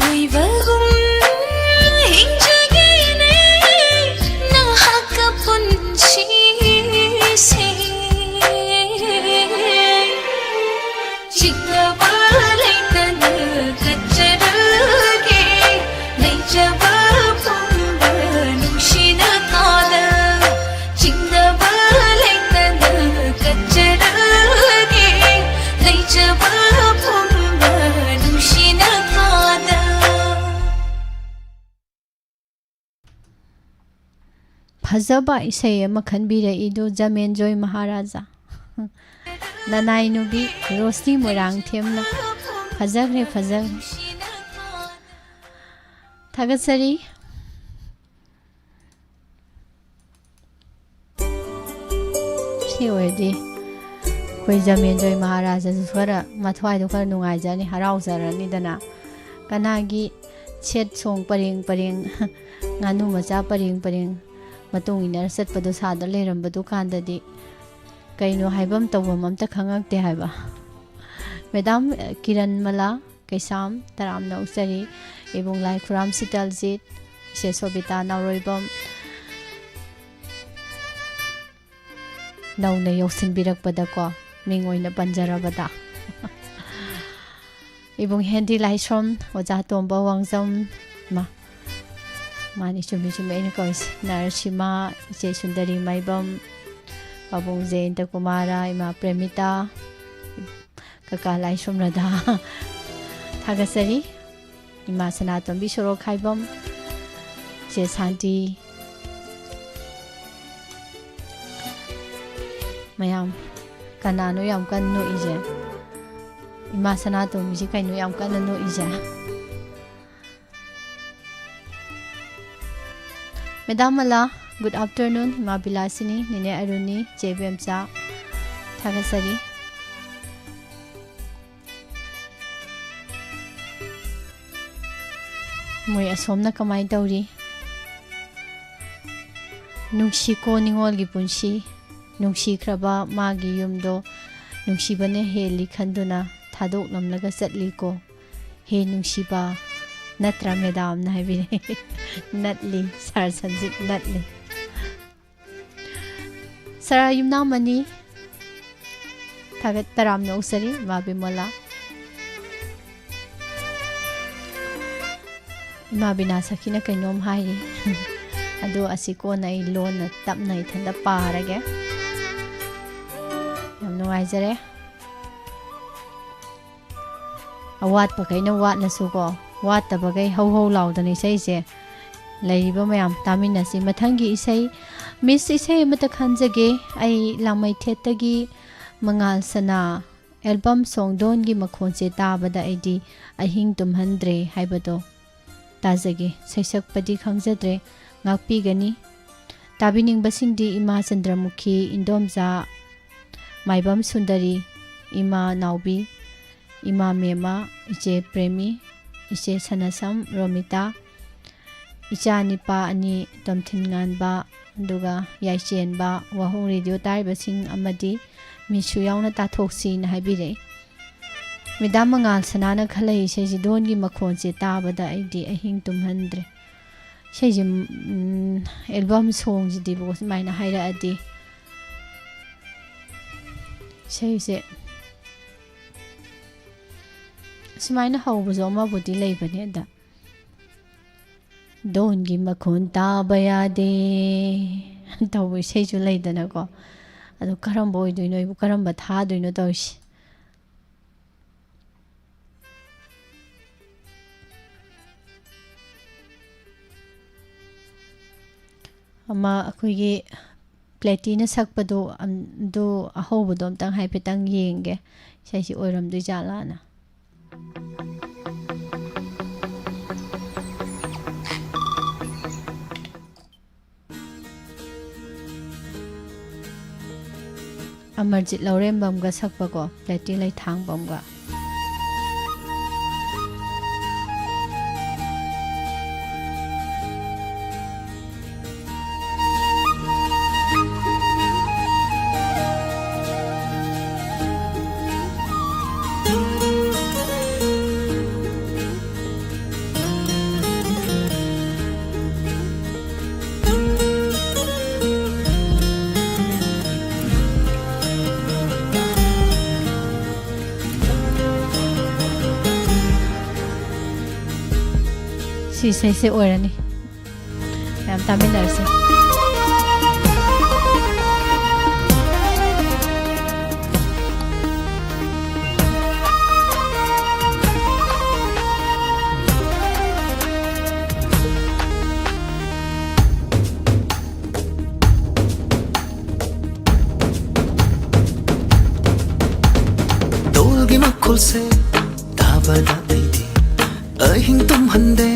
oi vagum hinjage ne na hakka punchi se chikla laitana kacharage naijaba फजबा इसे खनबीरे इदु जमेंजोय महाराजा ननाई नुबी रोशनी मोरांग थेमना फजगरे फजगरे थागसरी सी ओयदी कोई जमेंजोय महाराजा खरा मथवाई दो खरा नुंगाइजानी हराउजरनिदना कनागी छेत song purring purring गानु मचा purring purring मतों inner सत्पदो सादा लेरंबदो कांददी कइनो हाइबम तवम अमता खंगक्ते हाइबा madam किरण मला कैसाम तराम नौसरी एवं लाई खुराम सितलजीत शेषोबिता नौरोइबम नौने योसिनबिरकपदको मिंगोइना पंजरबदा एवं हेंदी लाइसोम ओजा तोंबा वांगजम मा मानी चुमी चुमी इन कौस नरसिम्हा इचे सुंदरी माइबम बाबुंग जयंत कुमारा इमा प्रेमिता कका लाइसोम राधा थागसरी इमा सनातोंबी सोरो खाइबम चे शांति मयाम कनानो याम कन्नो इजे इमा सनातोंबी जी कइनो याम कन्नो इजे Madam Mala, good afternoon, Ma Bilasini, Nine Aruni, JBMcha, Thagasari. Moy asomna kamay tawri. Nungshi ko ningol gi punshi, nungshi kraba magi yumdo, nungshi bane he likhanduna, thadok namlaga satli ko, he nungshi ba. नत्रा madam ना भी नतली sir Sanjit नतली sir युमना मनी थागत तराम नौसरी माबी मला माबी ना सकी ना कइनोम हाई अदो असी को नई लोन तप नई थंदा पारगे यम ꯅꯨꯡꯉꯥꯏꯖꯔꯦ ꯑꯋꯥꯠꯄꯈꯩꯅ ꯋꯥꯠꯂꯁꯨꯀꯣ ꯋꯥꯠꯇꯕꯈꯩ ꯍꯧ ꯍꯧ ꯂꯥꯎꯗꯅ ꯏꯁꯩꯁꯦ ꯂꯩꯔꯤꯕ ꯃꯌꯥꯝ ꯇꯥꯃꯤꯟꯅꯁꯤ ꯃꯊꯪꯒꯤ ꯏꯁꯩ ꯃꯤꯁ ꯏꯁꯩ ꯑꯃꯇ ꯈꯟꯖꯒꯦ ꯑꯩ ꯂꯥꯡꯃꯩ ꯊꯦꯠꯇꯒꯤ ꯃꯉꯥꯜ ꯁꯅꯥ ꯑꯦꯜꯕꯝ ꯁꯣꯡꯗꯣꯟꯒꯤ ꯃꯈꯣꯟꯁꯦ ꯇꯥꯕꯗ ꯑꯩꯗꯤ ꯑꯍꯤꯡ ꯇꯨꯝꯍꯟꯗ꯭ꯔꯦ ꯍꯥꯏꯕꯗꯣ ꯇꯥꯖꯒꯦ ꯁꯩꯁꯛꯄꯗꯤ ꯈꯪꯖꯗ꯭ꯔꯦ ꯉꯥꯛꯄꯤꯒꯅꯤ ꯇꯥꯕꯤꯅꯤꯡꯕꯁꯤꯡꯗꯤ ꯏꯃꯥ ꯆꯟꯗ꯭ꯔꯃꯨꯈꯤ ꯏꯟꯗꯣꯝꯆꯥ ꯃꯥꯏꯕꯝ ꯁꯨꯟꯗꯔꯤ ꯏꯃꯥ ꯅꯥꯎꯕꯤ ꯏꯃꯥ ꯃꯦꯃꯥ ꯏꯆꯦ ꯄ꯭ꯔꯦꯃꯤ ꯏꯆꯦ ꯁꯅꯁꯝ ꯔꯣꯃꯤꯇꯥ ꯏꯆꯥ ꯅꯤꯄꯥ ꯑꯅꯤ ꯇꯣꯝꯊꯤꯟꯉꯥꯟꯕ ꯑꯗꯨꯒ ꯌꯥꯏꯆꯦꯟꯕ ꯋꯥꯍꯣꯡ ꯔꯦꯗꯤꯑꯣ ꯇꯥꯔꯤꯕꯁꯤꯡ ꯑꯃꯗꯤ ꯃꯤꯁꯨ ꯌꯥꯎꯅ ꯇꯥꯊꯣꯛꯁꯤꯅ ꯍꯥꯏꯕꯤꯔꯛꯏ ꯃꯦꯗꯥꯝ ꯃꯉꯥꯜ ꯁꯅꯥꯅ ꯈꯜꯂꯛꯏ ꯏꯁꯩꯁꯤ ꯗꯣꯟꯒꯤ ꯃꯈꯣꯟꯁꯦ ꯇꯥꯕꯗ ꯑꯩꯗꯤ ꯑꯍꯤꯡ ꯇꯨꯝꯍꯟꯗ꯭ꯔꯦ ꯏꯁꯩꯁꯤ ꯑꯦꯜꯕꯝ ꯁꯣꯡꯁꯤꯗꯤꯕꯣ ꯁꯨꯃꯥꯏꯅ ꯍꯥꯏꯔꯛꯑꯗꯤ ꯏꯁꯩꯁꯦ ꯁꯨꯃꯥꯏꯅ ꯍꯧꯕꯁꯨ ꯑꯃꯕꯨꯗꯤ ꯂꯩꯕꯅꯦ ꯑꯗ ꯗꯣꯟꯒꯤ ꯃꯈꯣꯟ ꯇꯥꯕ ꯌꯥꯗꯦ ꯇꯧꯕ ꯏꯁꯩꯁꯨ ꯂꯩꯗꯅꯀꯣ ꯑꯗꯨ ꯀꯔꯝꯕ ꯑꯣꯏꯗꯣꯏꯅꯣ ꯑꯩꯕꯨ ꯀꯔꯝꯕ ꯊꯥꯗꯣꯏꯅꯣ ꯇꯧꯔꯤꯁꯤ ꯑꯃ ꯑꯩꯈꯣꯏꯒꯤ ꯄ꯭ꯂꯦꯇꯤꯅ ꯁꯛꯄꯗꯣ ꯑꯗꯨ ꯑꯍꯧꯕꯗꯣ ꯑꯝꯇꯪ ꯍꯥꯏꯐꯦꯠꯇꯪ ꯌꯦꯡꯒꯦ ꯏꯁꯩꯁꯤ ꯑꯣꯏꯔꯝꯗꯣꯏ ꯖꯥꯠꯂꯥꯅ ꯑꯃꯔꯖꯤꯠ ꯂꯧꯔꯦꯝꯕꯝꯒ ꯁꯛꯄꯀꯣ ꯄ꯭ꯂꯦꯇꯤ ꯂꯩꯊꯥꯡꯕꯝꯒ ꯁꯤ ꯏꯁꯩꯁꯦ ꯑꯣꯏꯔꯅꯤ ꯃꯌꯥꯝ ꯇꯥꯃꯤꯟꯅꯔꯁꯤ ꯗꯣꯜꯒꯤ ꯃꯈꯣꯜꯁꯦ ꯇꯥꯕꯗ ꯑꯩꯗꯤ ꯑꯍꯤꯡ ꯇꯨꯝꯍꯟꯗꯦ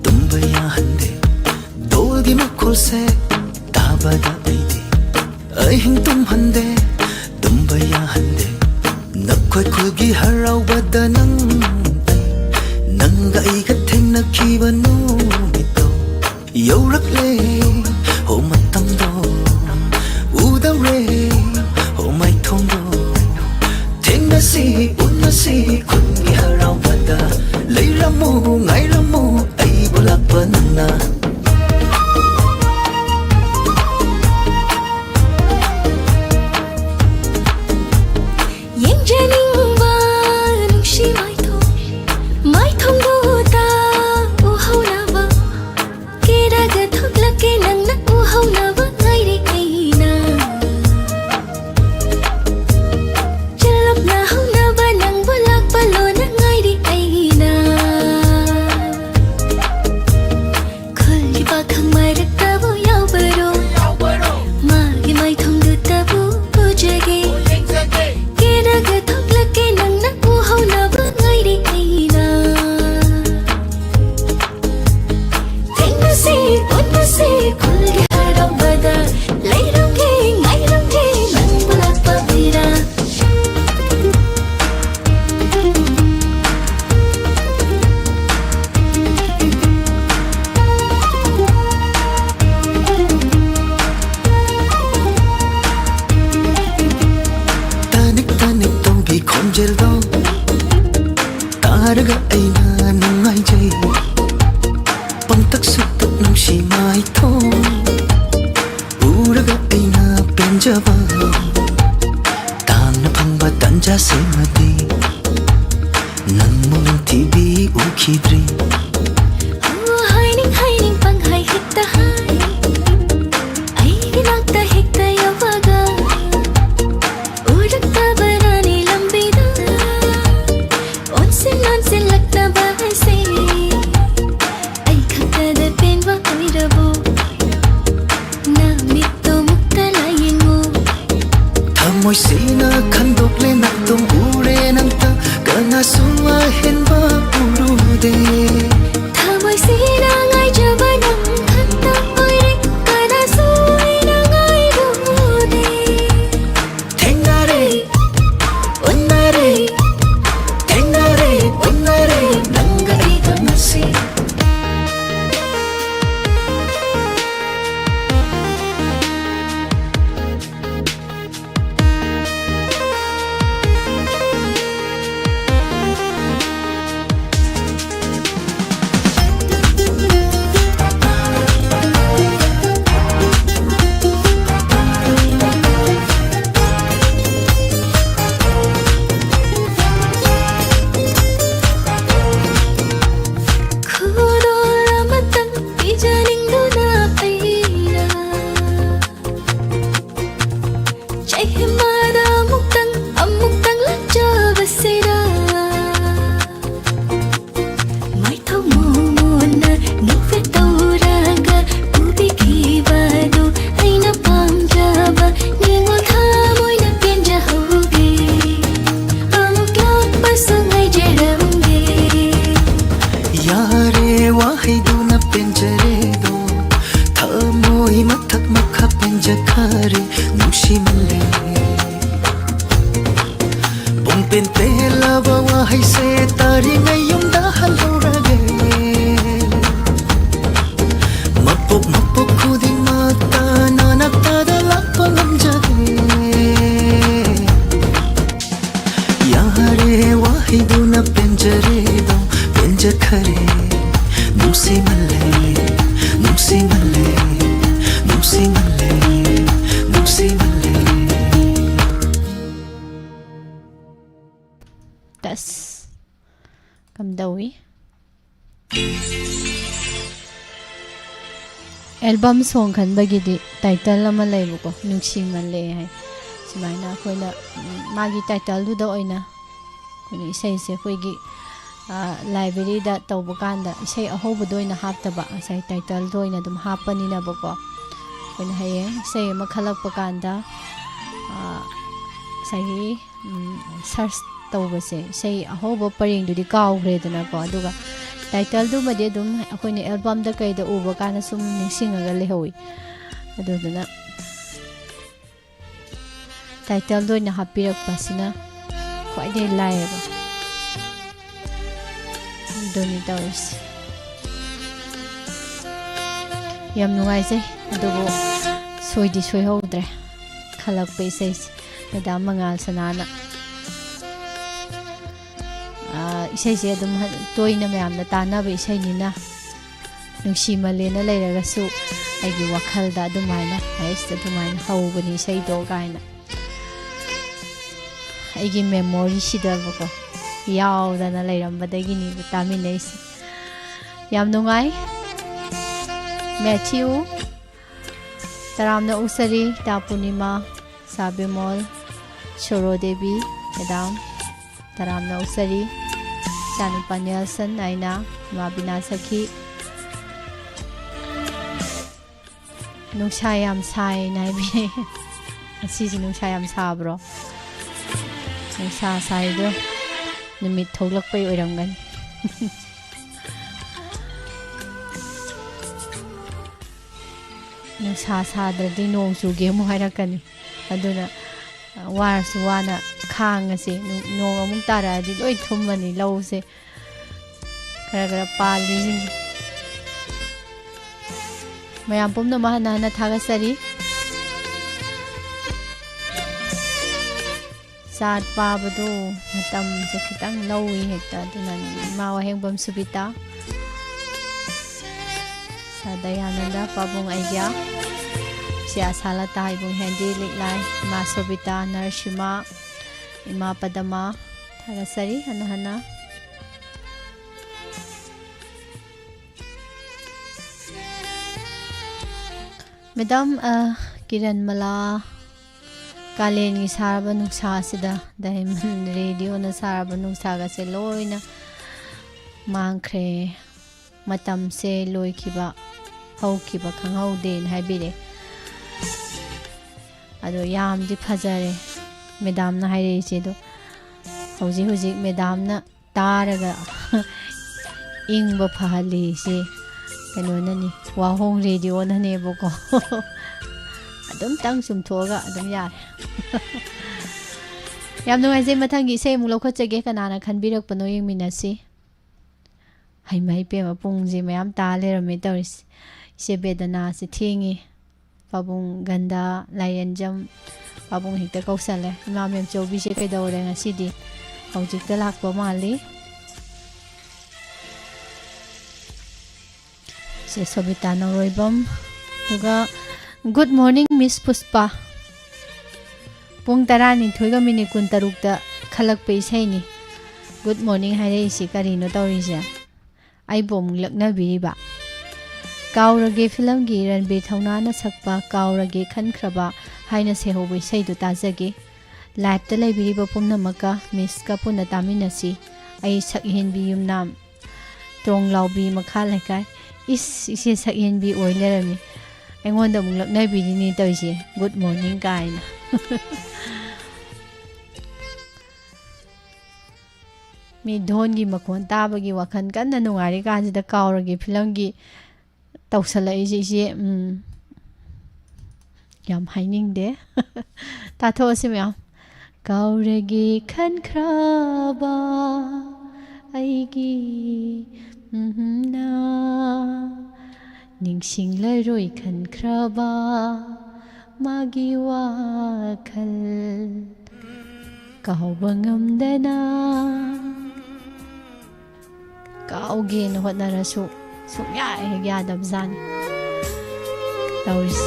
tumba yahande dolgi makhulse tabada aidi ahing tumhande tumba yahande nakhoi khulgi haraubada nanga aiga thengna khibanu mito yaurakle ho matamdo udare ho mai thongdo thengnasi unnasi khulgi haraubada leiramu ngairamu bulakpanna yenjeningba nungshi maithong buta uhaunaba kiraga thoklake nangna uhaunaba ngairi kaina chalapna haunaba nang bulakpalona ngairi kaina khang maraktabu yaubaro magi maithong dutabu ujage kiraga thoklake nangna uhaunaba ngairi kaina thengnasi unnasi khulgi haraubada leirongge ngairongge nang bulakpa bira khonjeldo taraga aina nungai jai pamtak suktak nungsi mai tho uraga aina penjaba tangna phangba tanja semadi nangmo tibi ukhidri hiding pang hai hikta hai ai ginakta hikta yawaga urakta ꯑꯩꯅ ꯈꯟꯗꯣꯛꯂꯦ ꯅꯥꯇꯣꯝ ꯎꯔꯦ ꯅꯪꯇ ꯀꯅꯥꯁꯨ ꯑꯍꯦꯟꯕ ꯎꯔꯨꯗꯦ ꯊꯃꯣꯏꯁꯤꯗ ꯉꯥꯏꯖꯕ ꯅꯪ ꯈꯛꯇ ꯑꯣꯏꯔꯦ ꯀꯅꯥꯁꯨ ꯑꯩꯅ ꯉꯥꯏꯔꯨꯗꯦ ꯊꯦꯡꯅꯔꯦ ꯎꯟꯅꯔꯦ ꯊꯦꯡꯅꯔꯦ ꯎꯟꯅꯔꯦ ꯅꯪꯒ ꯑꯩꯒ ꯉꯁꯤ ꯈꯨꯗꯣꯜ ꯑꯃꯇꯪ ꯄꯤꯖꯅꯤꯡꯗꯨꯅ ꯑꯩꯅ ꯆꯩꯃꯥꯗ ꯑꯃꯨꯛꯇꯪ ꯂꯥꯛꯆꯕꯁꯤꯗ ꯃꯥꯏꯊꯣꯡ ꯃꯣꯃꯣꯟꯅ ꯅꯣꯛꯐꯦꯠ ꯇꯧꯔꯒ ꯎꯕꯤꯈꯤꯕꯗꯨ ꯑꯩꯅ ꯄꯥꯝꯖꯕ ꯅꯤꯡꯉꯣꯜ ꯊꯃꯣꯏꯅ ꯄꯦꯟꯖꯍꯧꯒꯦ ꯑꯃꯨꯛ ꯂꯥꯛꯄꯁꯨ ꯉꯥꯏꯖꯔꯝꯒꯦ ꯌꯥꯔꯦ ꯋꯥꯍꯩꯗꯨꯅ ꯄꯦꯟꯖꯔꯦꯗꯣ ꯊꯃꯣꯏ ꯃꯊꯛ ꯃꯈꯥ ꯄꯦꯟꯖꯈꯔꯦ ꯅꯨꯡꯁꯤꯃꯜꯂꯦ ꯄꯨꯡꯄꯦꯟ ꯄꯦꯜꯂꯕ ꯋꯥꯍꯩꯁꯦ ꯇꯥꯔꯤꯉꯩ ꯌꯨꯝꯗ ꯍꯜꯍꯧꯔꯒꯦ ꯃꯄꯣꯛ ꯈꯨꯗꯤꯡꯃꯛꯇ ꯅꯥꯅꯛꯇꯗ ꯂꯥꯛꯄ ꯉꯝꯖꯒꯦ ꯌꯥꯔꯦ ꯋꯥꯍꯩꯗꯨꯅ ꯄꯦꯟꯖꯔꯦꯗꯣ ꯄꯦꯟꯖꯈꯔꯦ ꯅꯨꯡꯁꯤꯃꯜꯂꯦ ꯅꯨꯡꯁꯤꯃꯜꯂꯦ ꯅꯨꯡꯁꯤꯃꯜꯂꯦ ꯅꯨꯡꯁꯤꯃꯜꯂꯦ Das kamdawi album song khanbagidi title ama leibako nungsimanle hai sumaina koina magi title du da oina koina isai se koigi library da tawba kanda isai ahoba doina haptaba asai title doina dum hapani na bako koina haye isai ma khalakpa kanda sai search tawbase isai ahoba paring dudi kawgredana ko aduga title du made dum akoina album da kaida uba kana sum ningsingaga lehowi aduduna title doina hapirak pasina khwaide laeba doni tawis yam nungaise adugo soidi soihowdre khalak pe isai madam mangal sanana isai se adum toina mayamna tanaba isai nina nungsi malena leiragasu aigi wakhalda adumaina haista adumaina hawbani isai do gaina aigi memory sidabako yaudana leirambadagi ni taminais yam nungai Matthew taramna usari tapunima sabemol chorodevi madam taramna usari Chanupa Nelson aina mabina sakhi nungsa yam sai nai bi asi nungsa yam sabro nungsa sai do numit thoglak pai oiramgan nungsa sadradi nong chuge mu hairakani aduna warsu wana khangase nong amuk taradi loi thumani lause kara pali mayam pumna mahana thagasari sat pabadu matam se khitang lawi hekta dunan mawa hengbam subita sadayananda pabung aigya Sia Salata ibung Hendi Liklay Ma Sobita Narshima Ima Padama Thagasari Hana Madam Kiran Mala Kalen gi sarba nungsa sida Diamond Radio na sarba nungsa ga se loina mangkhre matam se loi khiba hau khiba khanghau den haibire ado yam di phajare मेदामना हाइरेइसे दो हौजिक हौजिक मेदामना तारगा इंब फहलीसे कनोननी वाहोंग radio ननेबको अदुम तंग सुमथोगा अदुम यारे याम नुंगाइजे मथंगी से मु लौखचगे कनाना खनबिरकपनो येंमिनसी हाइमाइ पेमा पुंगजे मयाम ता लेरमे तौरिस इसे बेदना से थेंगी पाबुंग गंदा लायनजम पाबुंग हेक्ता कौसले इमा मेम चौबी से कैदौरे ngasiदी हौजिकता लाक्पा माली से सोबिता नौरोइबम दुगा गुड मॉर्निंग मिस पुष्पा पुंग 12:20 खलक पे इसैनी गुड मॉर्निंग हाइरेइसी करिनो तौरिसे आइबोम लक्नबिरिबा काउरगे फिल्म की रणबीर थौनाना सकपा काउरगे खनख्रबा हाइना सेहोबै सैदु ताजगे लाइव ता लेबिरिबा पुमनमका मिस का पुना तामिनसी आई सकहिनबी युमनाम त्रोंगलाउबी मखा लेकाय इसे सकहिनबी ओइ लेरमी एंगोंदा मुक लक्नबिरिनी तौइसे गुड मॉर्निंग काइना मी धोन की मखोन ताबगी वखन कन्ना नुंगारी काजिदा काउरगे फिल्म की तौसलइसे याम हाइनिंगदे ताथोसे म्याम काउरगे खनख्राबा आइगी ना निंगसिंगलरोइ खनख्राबा मागी वाखल काउबा ngamdana काउगे न होतनरसु सुया यादबजानी तौरिस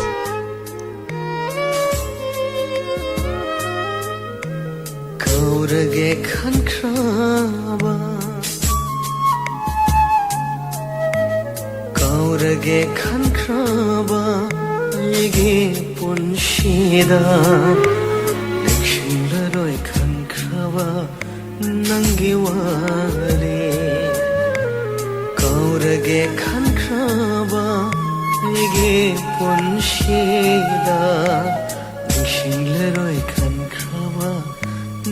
काउरगे खनख्राबा काउरगे खनख्राबा आइगे पुनशिदा निंगसिंगलरोइ खनख्राबा नंगी वारे काउरगे खनख्राबा आइगे पुनशिदा निंगसिंगलरोइ खनख्राबा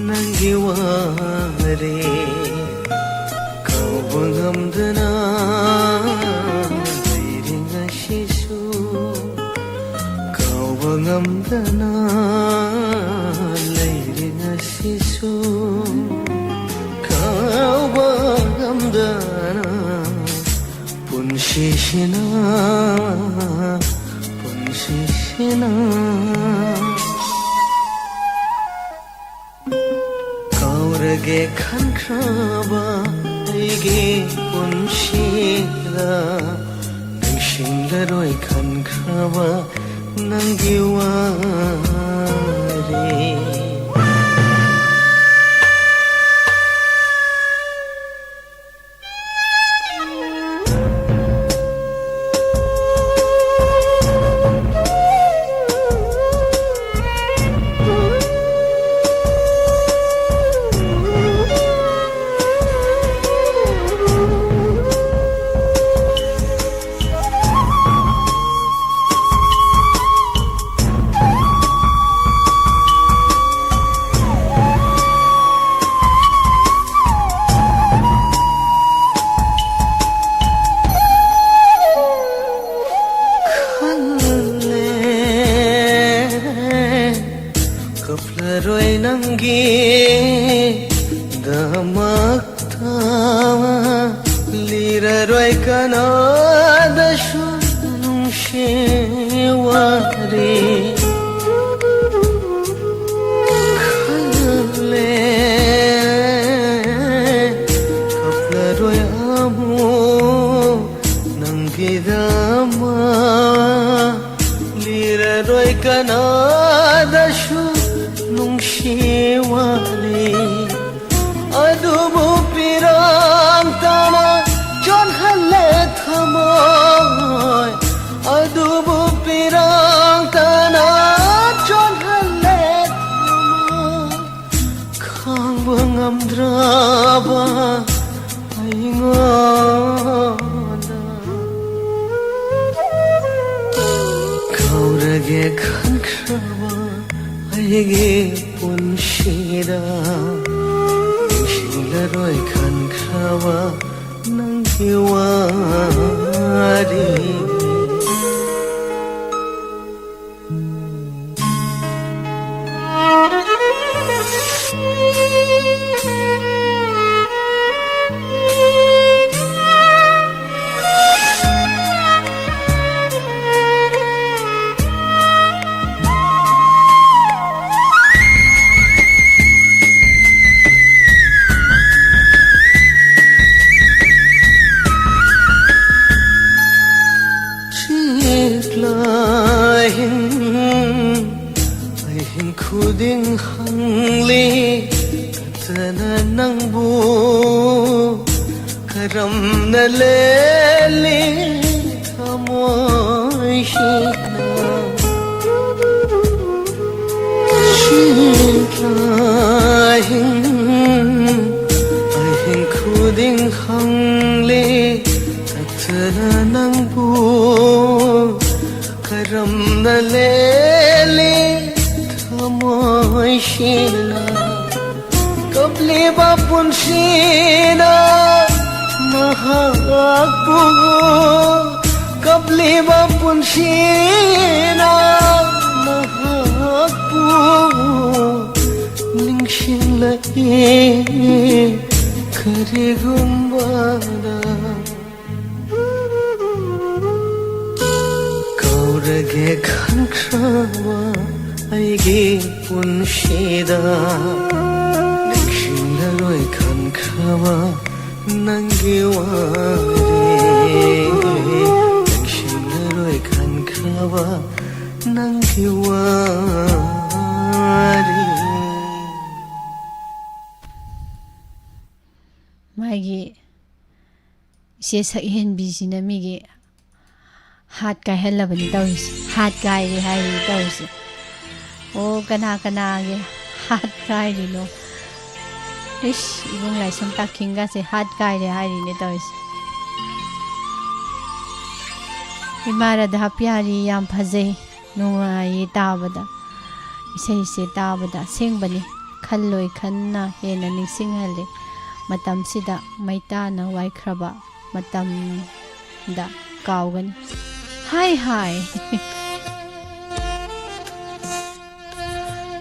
नंगी वारे काउबा ngamdana leiringasisu काउबा ngamdana leiringasisu काउबा ngamdana punshishina काउरगे खनख्राबा आइगे पुनशिदा निंगसिंगलरोइ खनख्राबा नंगी वारे Kaplaroi nangi damakta liraroi kanada shunung sheware khalle kaplaroi amu nangi dama liraroi kanada nungshewale adubu pirang tana jon halle thamoy adubu pirang tana jon halle thamoy khangba ngamdraba aingoda kaurage khankraba आइगे पुन्सिदा निंसिंलरोय खानख्रावा नंगी वारी khuding hangli katana nangbu karam na leli amoy shina ahin khuding hangli katana nangbu karam na leli Shina Kabli bapun Shina Mahakbu Kabli bapun Shina Mahakbu Ningshin lai Kari gumbada Kaurage khankrawa aigi punsida ningshinlaroi khankhrawa nangi wari ningshinlaroi khankhrawa nangi wari magi se sakhen bisina migi hat ka helabani tawis hat kai ri hai tawis Oh, kana ge hat kai ri no ish ibung lai sam takinga se hat kai re hai ri ne tawis imara da pyari yam phajai nuai tabada isai se tabada sengbani khalloi khanna hena nising hale matam sida maita na wai khraba matam da kawgan hai hai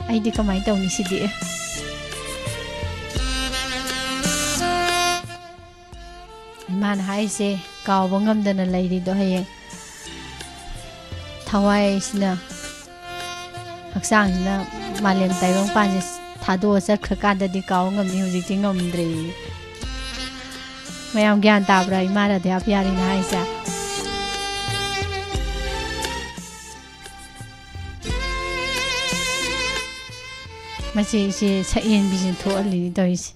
ai di kamai tau ni sidi man hai se kaw bangam dana lairi do haye thawai sina haksang sina malem tairong pan thado sa khaka da di kaw ngam ni hujik ti ngam dre mayam gyan ta bra imara de apyari na hai sa Masi si sa iyan bisin to ali ni toys.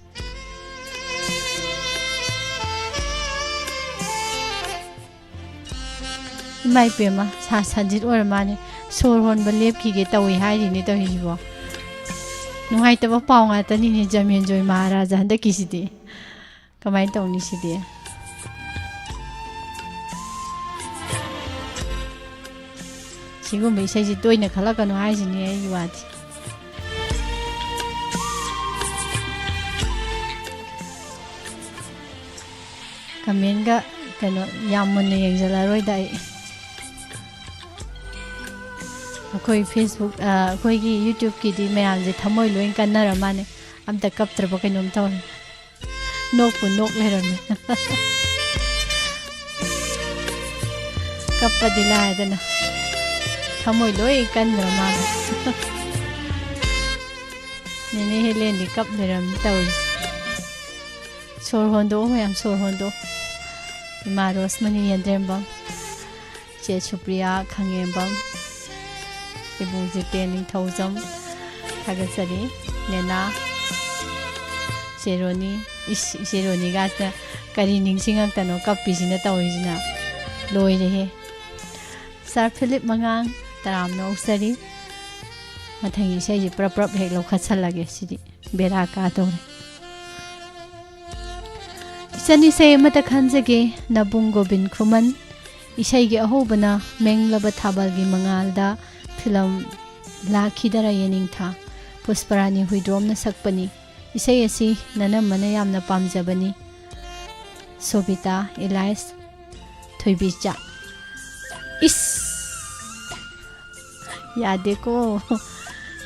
Mai pe ma sa sanjit or mani sor hon ba lep ki ge tawi hai ni to hi bo. Nungai ta ba paw nga ta ni jamin joy maharaja handa kisidi. Kamai taw ni sidi. Sigum be sai ji toy na khala ka no hai ji ni ai wati. Comment ga kano yamun ne yengzala roi dai akoi Facebook akoi gi YouTube ki di mayam je thamoi loin kanna ramane amta kaptra ba kainom taw nok pu nok le ram kappa dila dana thamoi loi kan ramane nene helen di kap le ram taw sor hondo mayam sor hondo ima Rosmani Yandrembam che Supriya Khangembam ibung jiten thousam thagasari nena seroni ga kari ningsingak tano kapisina tawisina loi rehe Sir Philip Mangang taram no sari mathangi sei prap hek lo khatsalage sidi bera ka to Sani say mata khanjage nabung Gobin Khuman isai gi ahobana menglaba thabal gi mangalda film lakhidara yening tha Pushparani हुईद्रोमना सकपनी इसै असि ननमना यामना पामजबनी सोबिता इलाइस थोइबिचा इस यादेको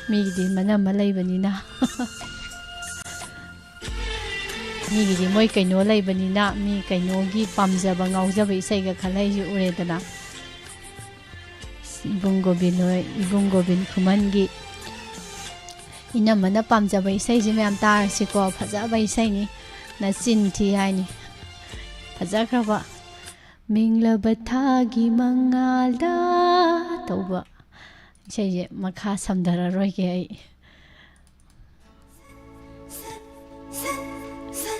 मीगिदी मनम लैबनिना मीगिदी मोय canoe लैबनिना मी कैनोगी पामजबा गाउजबा इसैगा खलैजु उरेदना इबुंग Gobain खुमनगी इनमना पामजबा इसैजे ma'am तारसिको फजबा इसैनी नचिन थी हाइनी फजख्रबा मिंगलबा थागी मंगालदा तौबा इसैजे मखा समदररोइगे आई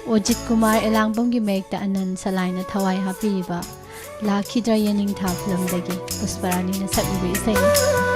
ओजित कुमार एलांगबम की मेकता अनंत सलाइना थवाई हापीबा लाखिद्रा यनिंग था फिल्म दगी पुष्परानी ने सकीबे इसैनी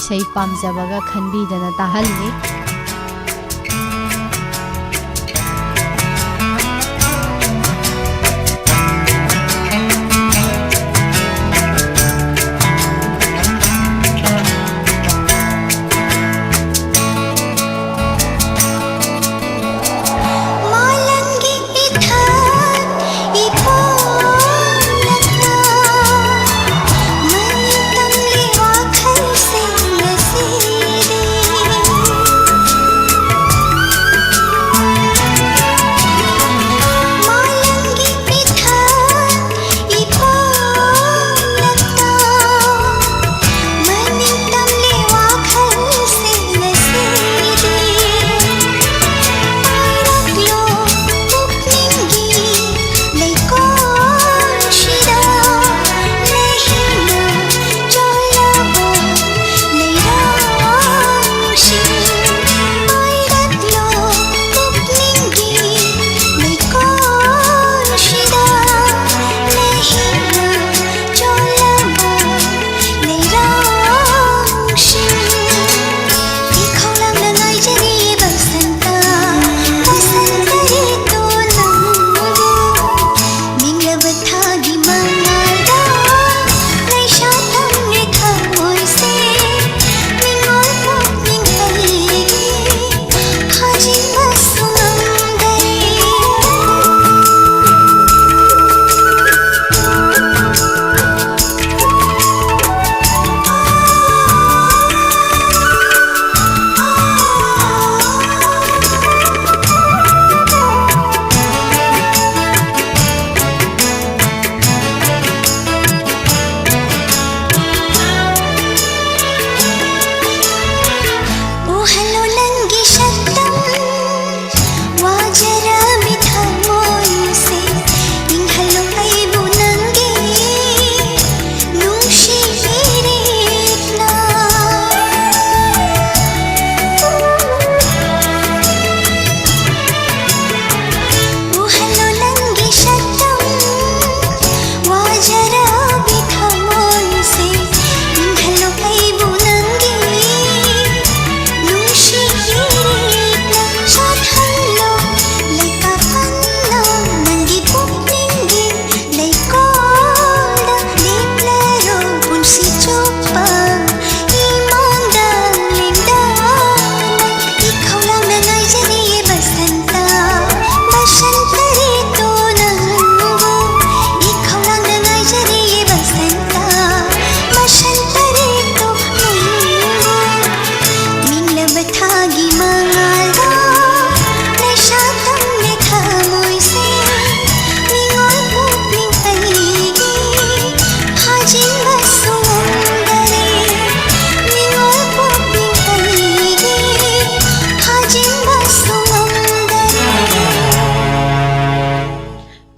इसै पामजबगा खनबीदना ताहल्ली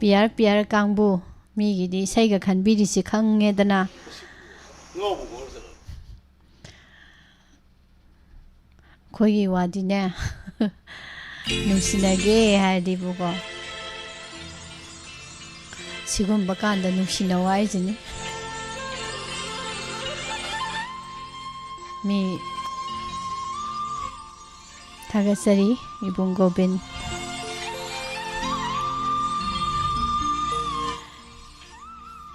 ꯄꯤꯌꯔ ꯀꯥꯡꯕꯨ ꯃꯤꯒꯤꯗꯤ ꯏꯁꯩꯒ ꯈꯟꯕꯤꯔꯤꯁꯤ ꯈꯪꯉꯦꯗꯅ ꯑꯩꯈꯣꯏꯒꯤ ꯋꯥꯗꯤꯅꯦ ꯅꯨꯡꯁꯤꯅꯒꯦ ꯍꯥꯏꯔꯗꯤꯕꯨꯀꯣ सिगुम्बा कांदा नुसिना वाइजनी मी थागसरी इबुंग गोबिन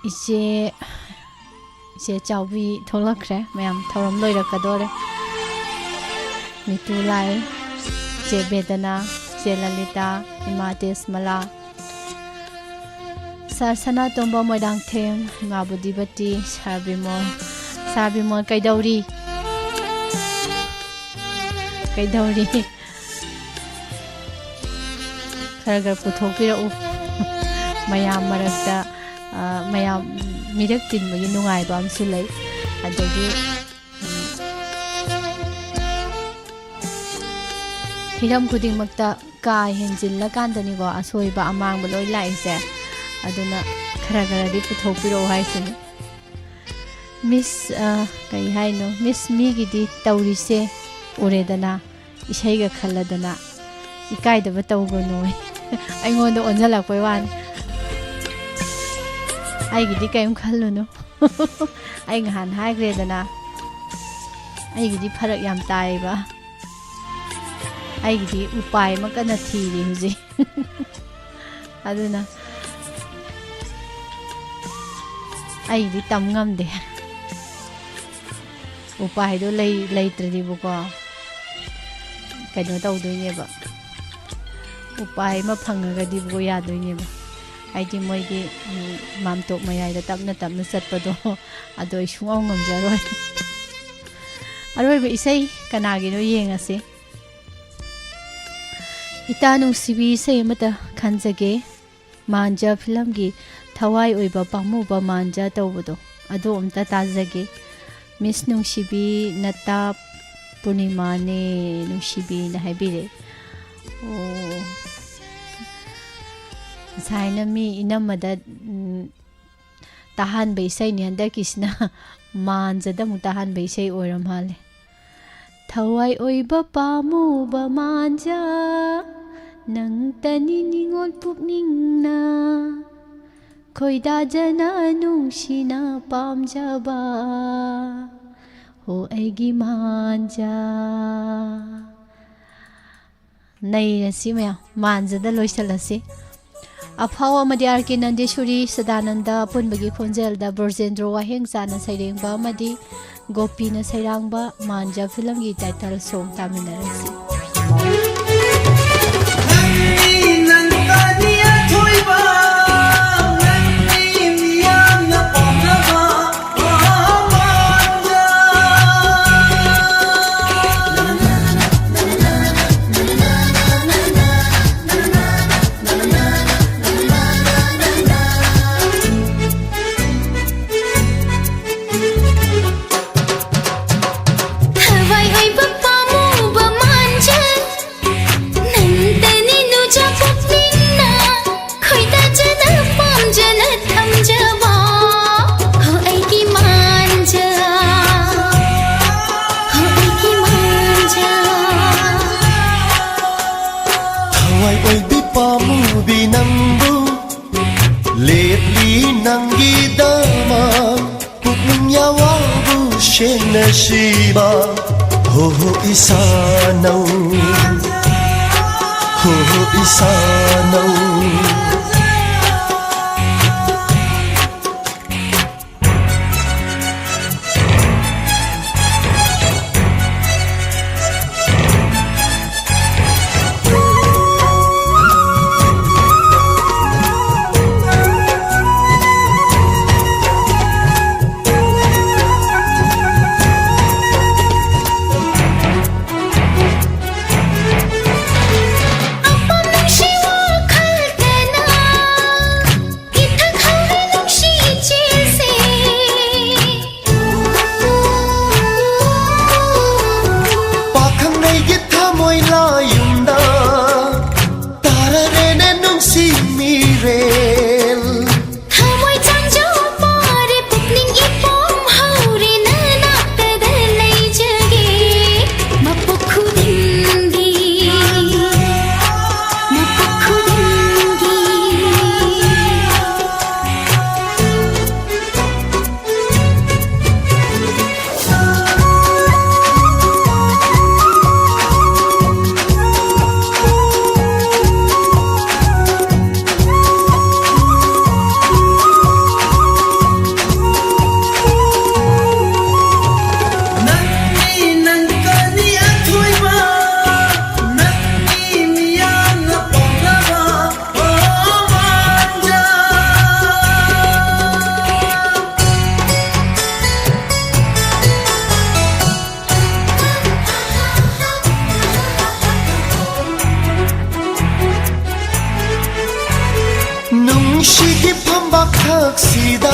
इसे चाउबी थोलखरे मैम थौरम लोइरकदोरे मितु लाई चे बेदना चे ललिता इमा तेजमला सर सना तोंबा मोइदांग थेम इमा बुद्धिवती साबिमोल कैदौरी खरगर पुथोकपिरउ मयाम मरकता मयाम मिरक तिनबगी नुंगाइबा अमसु लै अदगी हिरम खुदिंगमक्ता का हेंजिल्ला कांदनिगो असोइबा अमांग लोइ लाइसे अदुना खरगरदी पुथोकपिरउ हाइसनि मिस कई हाइनो मिस मीगिदी तौरिसे उरेदना इशैगा खल्लदना इकाइदबा तौगनो अइंगोंदा ओंजलक्पै वान आइगिदी कयम खल्लुनो आइ ngहान हाइग्रेदना आइगिदी फरक याम ताइबा आइगिदी उपाय मकना थीरी हुजी अदुना आइगिदी तम ngamde उपाय दो लेत्रदीबको कनो तौदोइनेबा उपाय मा फंगगदीबको यादोइनेबा आइदि मोइगी मामतोक मयाइदा तपना चटपदो अदो सुंगाव ngamjaroy अरोइबा इसै कनागिनो येंगसे इता नुसिबी इसै अमता खनजगे मांजा फिल्म की थवाई ओइबा पामुबा मांजा तौबदो अदो अमता ताजगे मिस नुसिबी नता पूर्णिमा ने नुसिबी ना हाइबिरे ओ साइना मी इनमदा ताहान बैसै नि हंदा किसना मानजदा मु ताहान बैसै ओरम हाले थवाई ओइबा पामुबा मांजा नंग तनी निंगोल पुकनिंगना खोइदाजना नुंसिना पामजाबा हो ऐगी मांजा नैरसी मया मांजदा लोइसलसे अफाव अमदि आर के नंदेश्वरी सदानंद पुनबगी खोंजेलदा ब्रजेंद्र वाहेंग चाना सैरेंबा अमदि गोपीना सैरांबा मांजा फिल्म की टाइटल सॉन्ग तामिनरसी नशीबा हो इसानौ हो इसानौ Re ꯅꯨꯡꯁꯤꯒꯤ ꯐꯝꯕꯥꯛꯊꯛꯁꯤꯗ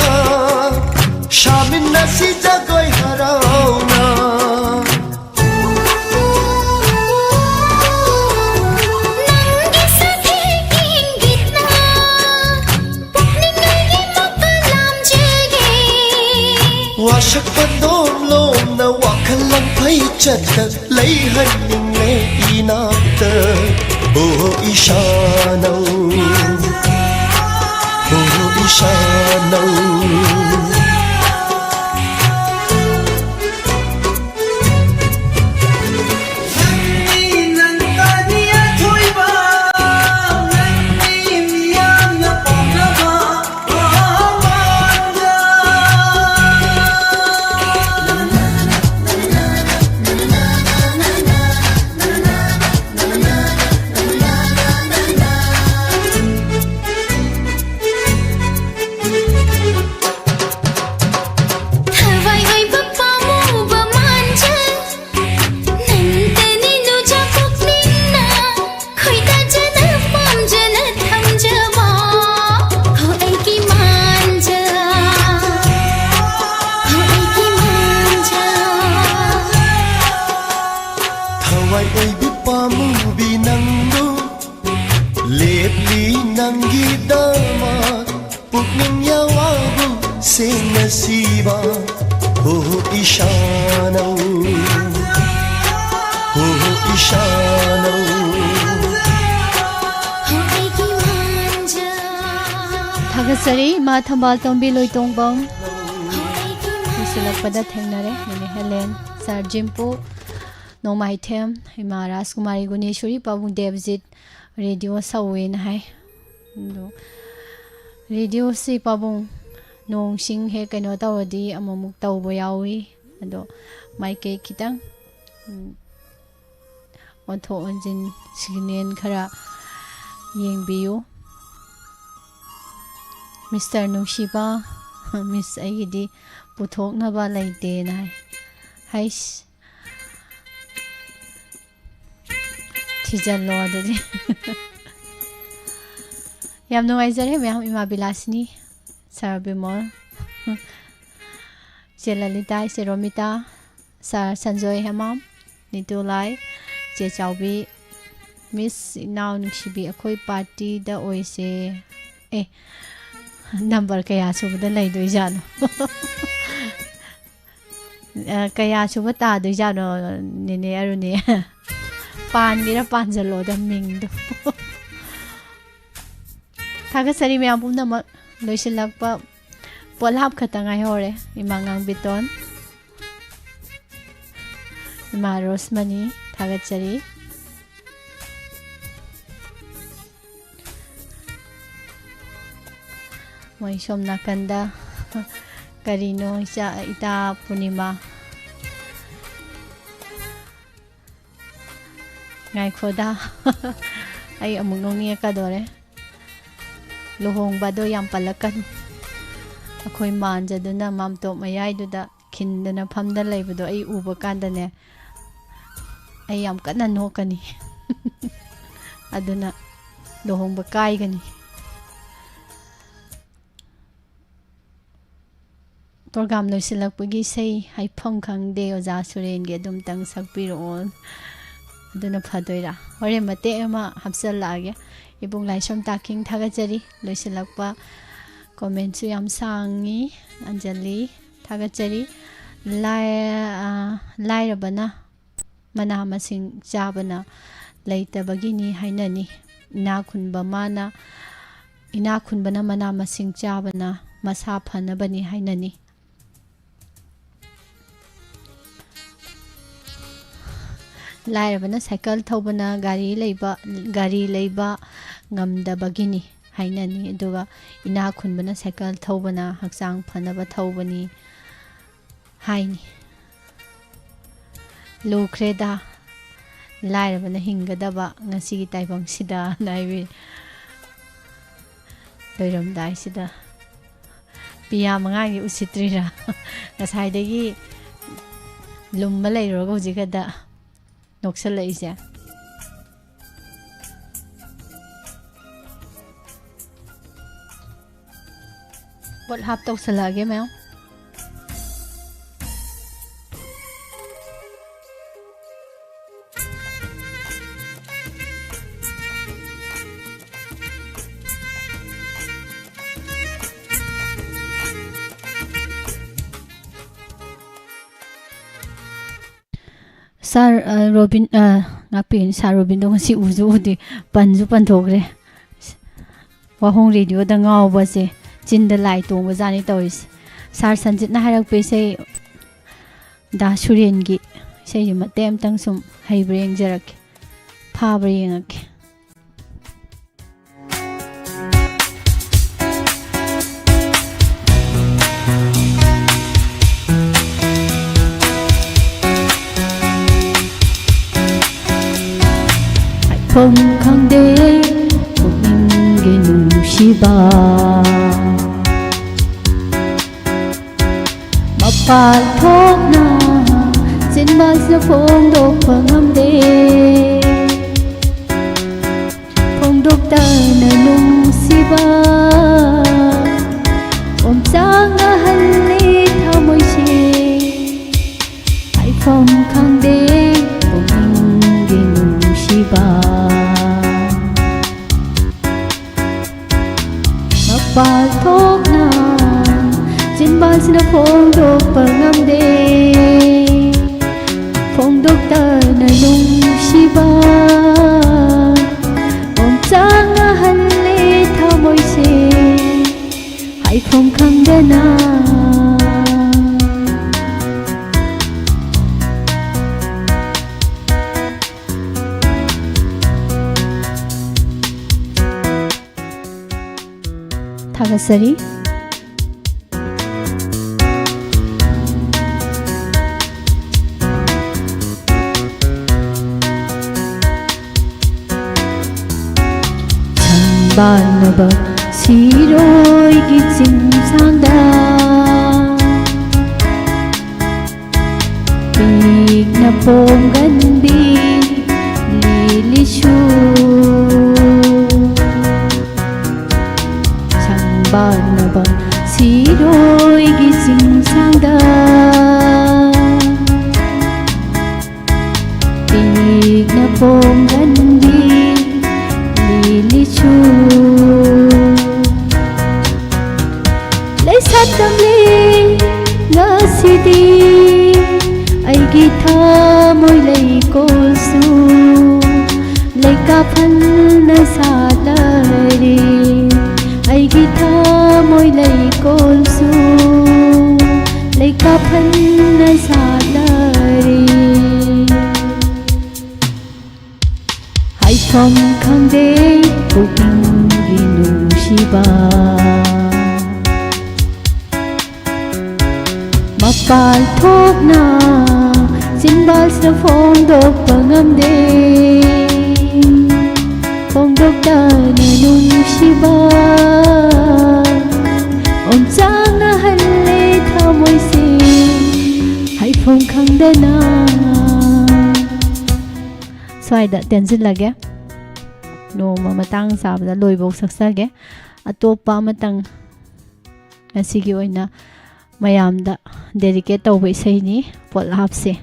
ꯁꯥꯃꯤꯟꯅꯁꯤ ꯖꯒꯣꯏ ꯍꯔꯥꯎꯅ ꯅꯪꯒꯤ ꯁꯛꯍꯦ ꯏꯪꯒꯤꯠꯅ ꯄꯨꯛꯅꯤꯡꯒꯤ ꯃꯄꯥꯜ ꯂꯥꯝꯖꯒꯦ ꯋꯥꯁꯛꯄꯗꯣꯝ ꯂꯣꯝꯅ ꯋꯥꯈꯜ ꯂꯪꯐꯩ ꯆꯠꯇ ꯂꯩꯍꯟꯅꯤꯡꯂꯦ 이나ꯛꯇ Oh 이샤나우 Oh 이샤나우 ꯊꯋꯥꯏ ꯑꯣꯏꯕ ꯄꯥꯝꯃꯨꯕ ꯃꯥꯟꯖꯜ ꯅꯪꯇꯅꯤ ꯅꯨꯖꯥ ꯄꯨꯛꯅꯤꯡꯅ ꯈꯣꯏꯗꯥꯖꯅ ꯄꯥꯝꯖꯅ ꯊꯝꯖꯕ ꯍꯣ ꯑꯩꯒꯤ ꯃꯥꯟꯖꯜ ꯍꯣ ꯑꯩꯒꯤ ꯃꯥꯟꯖꯜ ꯊꯋꯥꯏ ꯑꯣꯏꯕꯤ ꯄꯥꯝꯃꯨꯕꯤ ꯅꯪꯗꯨ ꯂꯦꯞꯂꯤ ꯅꯪꯒꯤꯗꯃꯛ ꯄꯨꯛꯅꯤꯡ ꯌꯥꯋꯥꯕꯨ ꯁꯦꯡꯅꯁꯤꯕ Oh 이샤나우 Oh 이샤나우 ꯍꯣ ꯑꯩꯒꯤ ꯃꯥꯟꯖꯜ ꯊꯥꯒꯠꯆꯔꯤ ꯃꯥ ꯊꯝꯕꯥꯜ ꯇꯣꯝꯕꯤ ꯂꯣꯏꯇꯣꯡꯕꯝ ꯍꯣ ꯑꯩꯒꯤ ꯂꯣꯏꯁꯤꯜꯂꯛꯄꯗ ꯊꯦꯡꯅꯔꯦ ꯅꯦꯅꯦ ꯍꯦꯂꯦꯟ ꯁꯥꯔ ꯖꯤꯝꯄꯨ ꯅꯣꯡꯃꯥꯏꯊꯦꯝ ꯏꯃꯥ ꯔꯥꯖꯀꯨꯃꯥꯔꯤ ꯒꯨꯅꯦꯁꯣꯔꯤ ꯄꯥꯕꯨꯡ ꯗꯦꯕꯖꯤꯠ ꯔꯦꯗꯤꯑꯣ ꯁꯧꯋꯦꯅ ꯍꯥꯏ ꯑꯗꯣ ꯔꯦꯗꯤꯑꯣꯁꯤ ꯄꯥꯕꯨꯡ ꯅꯣꯡꯁꯤꯡ ꯍꯦꯛ ꯀꯩꯅꯣ ꯇꯧꯔꯗꯤ ꯑꯃꯨꯛ ꯇꯧꯕ ꯌꯥꯎꯏ ꯑꯗꯣ ꯃꯥꯏꯀꯩ ꯈꯤꯇꯪ ꯑꯣꯟꯊꯣꯛ ꯑꯣꯟꯖꯤꯟ ꯁꯤꯒꯅꯦꯜ ꯈꯔ ꯌꯦꯡꯕꯤꯌꯨ ꯃꯤꯁꯇꯔ ꯅꯨꯡꯁꯤꯕ ꯃꯤꯁ ꯑꯩꯒꯤꯗꯤ ꯄꯨꯊꯣꯛꯅꯕ ꯂꯩꯇꯦꯅ ꯍꯥꯏ ꯍꯩꯁ ꯊꯤꯖꯜꯂꯣ ꯑꯗꯨꯗꯤ ꯌꯥꯝ ꯅꯨꯡꯉꯥꯏꯖꯔꯦ ꯃꯌꯥꯝ ꯏꯃꯥ ꯕꯤꯂꯥꯁꯤꯅꯤ ꯁꯥꯔ ꯕꯤꯃꯣꯜ ꯆꯦ ꯂꯂꯤꯇꯥ ꯆꯦ ꯔꯣꯃꯤꯇꯥ ꯁꯥꯔ ꯁꯟꯖꯣꯏ ꯍꯦꯃꯥꯝ ꯅꯤꯇꯨꯂꯥꯏ ꯆꯦ ꯆꯥꯎꯕꯤ ꯃꯤꯁ ꯏꯅꯥꯎ ꯅꯨꯡꯁꯤꯕꯤ ꯑꯩꯈꯣꯏ ꯄꯥꯔꯇꯤꯗ ꯑꯣꯏꯁꯦ ꯑꯦ ꯅꯝꯕꯔ ꯀꯌꯥ ꯁꯨꯕꯗ ꯂꯩꯗꯣꯏꯖꯥꯠꯅꯣ ꯀꯌꯥ ꯁꯨꯕ ꯇꯥꯗꯣꯏꯖꯥꯠꯅꯣ ꯅꯦꯅꯦ ꯑꯔꯨꯅꯦ ꯄꯥꯟꯒꯦꯔꯥ ꯄꯥꯟꯖꯜꯂꯣꯗ ꯃꯤꯡꯗꯣ ꯊꯥꯒꯠꯆꯔꯤ ꯃꯌꯥꯝ ꯄꯨꯝꯅꯃꯛ ꯂꯣꯏꯁꯤꯜꯂꯛꯄ ꯄꯣꯠꯂꯥꯞ ꯈꯛꯇ ꯉꯥꯏꯍꯧꯔꯦ ꯏꯃꯥ ꯉꯥꯡꯕꯤꯇꯣꯟ ꯏꯃꯥ ꯔꯣꯁꯃꯅꯤ ꯊꯥꯒꯠꯆꯔꯤ ꯃꯣꯏ ꯁꯣꯝ ꯅꯥꯀꯟꯗ ꯀꯔꯤꯅꯣ ꯏꯇꯥ ꯄꯨꯔꯅꯤꯃꯥ ꯉꯥꯏꯈꯣꯗ ꯑꯩ ꯑꯃꯨꯛ ꯅꯣꯡꯅꯤꯡꯉꯛꯀꯗꯣꯔꯦ ꯂꯨꯍꯣꯡꯕꯗꯣ ꯌꯥꯝ ꯄꯜꯂꯛꯀꯅꯨ ꯑꯩꯈꯣꯏ ꯃꯥꯟꯖꯗꯨꯅ ꯃꯥꯝꯇꯣꯞ ꯃꯌꯥꯏꯗꯨꯗ ꯈꯤꯟꯗꯅ ꯐꯝꯗ ꯂꯩꯕꯗꯣ ꯑꯩ ꯎꯕ ꯀꯥꯟꯗꯅꯦ ꯑꯩ ꯌꯥꯝ ꯀꯟꯅ ꯅꯣꯛꯀꯅꯤ ꯑꯗꯨꯅ ꯂꯨꯍꯣꯡꯕ ꯀꯥꯏꯒꯅꯤ ꯄ꯭ꯔꯣꯒ꯭ꯔꯥꯝ ꯂꯣꯏꯁꯤꯜꯂꯛꯄꯒꯤ ꯏꯁꯩ ꯍꯥꯏꯐꯝ ꯈꯪꯗꯦ ꯑꯣꯖꯥ ꯁꯨꯔꯦꯟꯒꯤ ꯑꯗꯨꯝꯇꯪ ꯁꯛꯄꯤꯔꯛꯑꯣ ꯑꯗꯨꯅ ꯐꯗꯣꯏꯔꯥ ꯍꯣꯔꯦꯟ ꯃꯇꯦꯛ ꯑꯃ ꯍꯥꯞꯆꯤꯜꯂꯛꯑꯒꯦ ꯏꯕꯨꯡ ꯂꯥꯏꯁ꯭ꯔꯝ ꯇꯥꯀꯤꯡ ꯊꯥꯒꯠꯆꯔꯤ ꯂꯣꯏꯁꯤꯜꯂꯛꯄ ꯀꯣꯃꯦꯟꯁꯨ ꯌꯥꯝ ꯁꯥꯡꯉꯤ ꯑꯟꯖꯂꯤ ꯊꯥꯒꯠꯆꯔꯤ ꯂꯥꯏꯔꯕꯅ ꯃꯅꯥ ꯃꯁꯤꯡ ꯆꯥꯕꯅ ꯂꯩꯇꯕꯒꯤꯅꯤ ꯍꯥꯏꯅꯅꯤ ꯏꯅꯥꯛ ꯈꯨꯟꯕꯅ ꯃꯅꯥ ꯃꯁꯤꯡ ꯆꯥꯕꯅ ꯃꯁꯥ ꯐꯅꯕꯅꯤ ꯍꯥꯏꯅꯅꯤ ꯂꯥꯏꯔꯕꯅ ꯁꯥꯏꯀꯜ ꯊꯧꯕꯅ ꯒꯥꯔꯤ ꯂꯩꯕ ꯉꯝꯗꯕꯒꯤꯅꯤ ꯍꯥꯏꯅꯅꯤ ꯑꯗꯨꯒ ꯏꯅꯥꯛ ꯈꯨꯟꯕꯅ ꯁꯥꯏꯀꯜ ꯊꯧꯕꯅ ꯍꯛꯆꯥꯡ ꯐꯅꯕ ꯊꯧꯕꯅꯤ ꯍꯥꯏꯅꯤ ꯂꯨꯈ꯭ꯔꯦꯗ ꯂꯥꯏꯔꯕꯅ ꯍꯤꯡꯒꯗꯕ ꯉꯁꯤꯒꯤ ꯇꯥꯏꯕꯪꯁꯤꯗ ꯍꯥꯏꯕꯤ ꯂꯣꯏꯔꯝꯗꯥꯏꯁꯤꯗ ꯄꯤꯌꯥ ꯃꯉꯥꯒꯤ ꯎꯁꯤꯠꯇ꯭ꯔꯤꯔꯥ ꯉꯁꯥꯏꯗꯒꯤ ꯂꯨꯝꯕ ꯂꯩꯔꯨꯔꯒ ꯍꯧꯖꯤꯛꯈꯗ ꯅꯣꯛꯁꯜꯂꯛꯏꯁꯦ What hap tausalage ma'am Sir Robin ngapin Sir Robin dong si uzu di panju panthogre wahong radio da ngaw ba se chin da lai tong ba jani tois Sir Sanjit na harak pe se da Suren gi se yi matem tang sum hai breng jarak pha breng ak không khang đế một mình cái nụ si ba mà phạt thốt na trên ba sẽ phong độc bằng âm đế phong độc ta nơi nụ si ba ôm sáng na hành lý thao môi chi hãy phong khang đế một mình cái nụ si ba ba thốt na trên ba xin phong độc bằng âm đế phong độc ta nơi nung si ba ôm sáng na hành lý thao môi chi hãy phong khang đế na Thagasari Chanbanaba siroi ki chim sangda Pig na pom gandi lilishu Chanbanaba siroi ki chim sangda Pig na pom gandi lilishu Lấy sát tâm lý ngã si đi ai ghi tha môi lấy cô su lấy cả phân nơi xa đời ai ghi tha môi lấy cô su lấy cả phân nơi xa đời hãy phong khang đế cô kinh ghi nụ si ba mà bài thuốc na xin ba sẽ phong độc bằng âm đế phong độc ta nơi nung si ba ôm trang na hành lê thao môi si hãy phong khang đế na xoay đã tiền xin là ghé nô mà tăng sao đã lôi bốc sắc sắc ghé à tô pa mà tăng à xí kêu anh na mayam da dedicate tawba isay ni Paul Hapse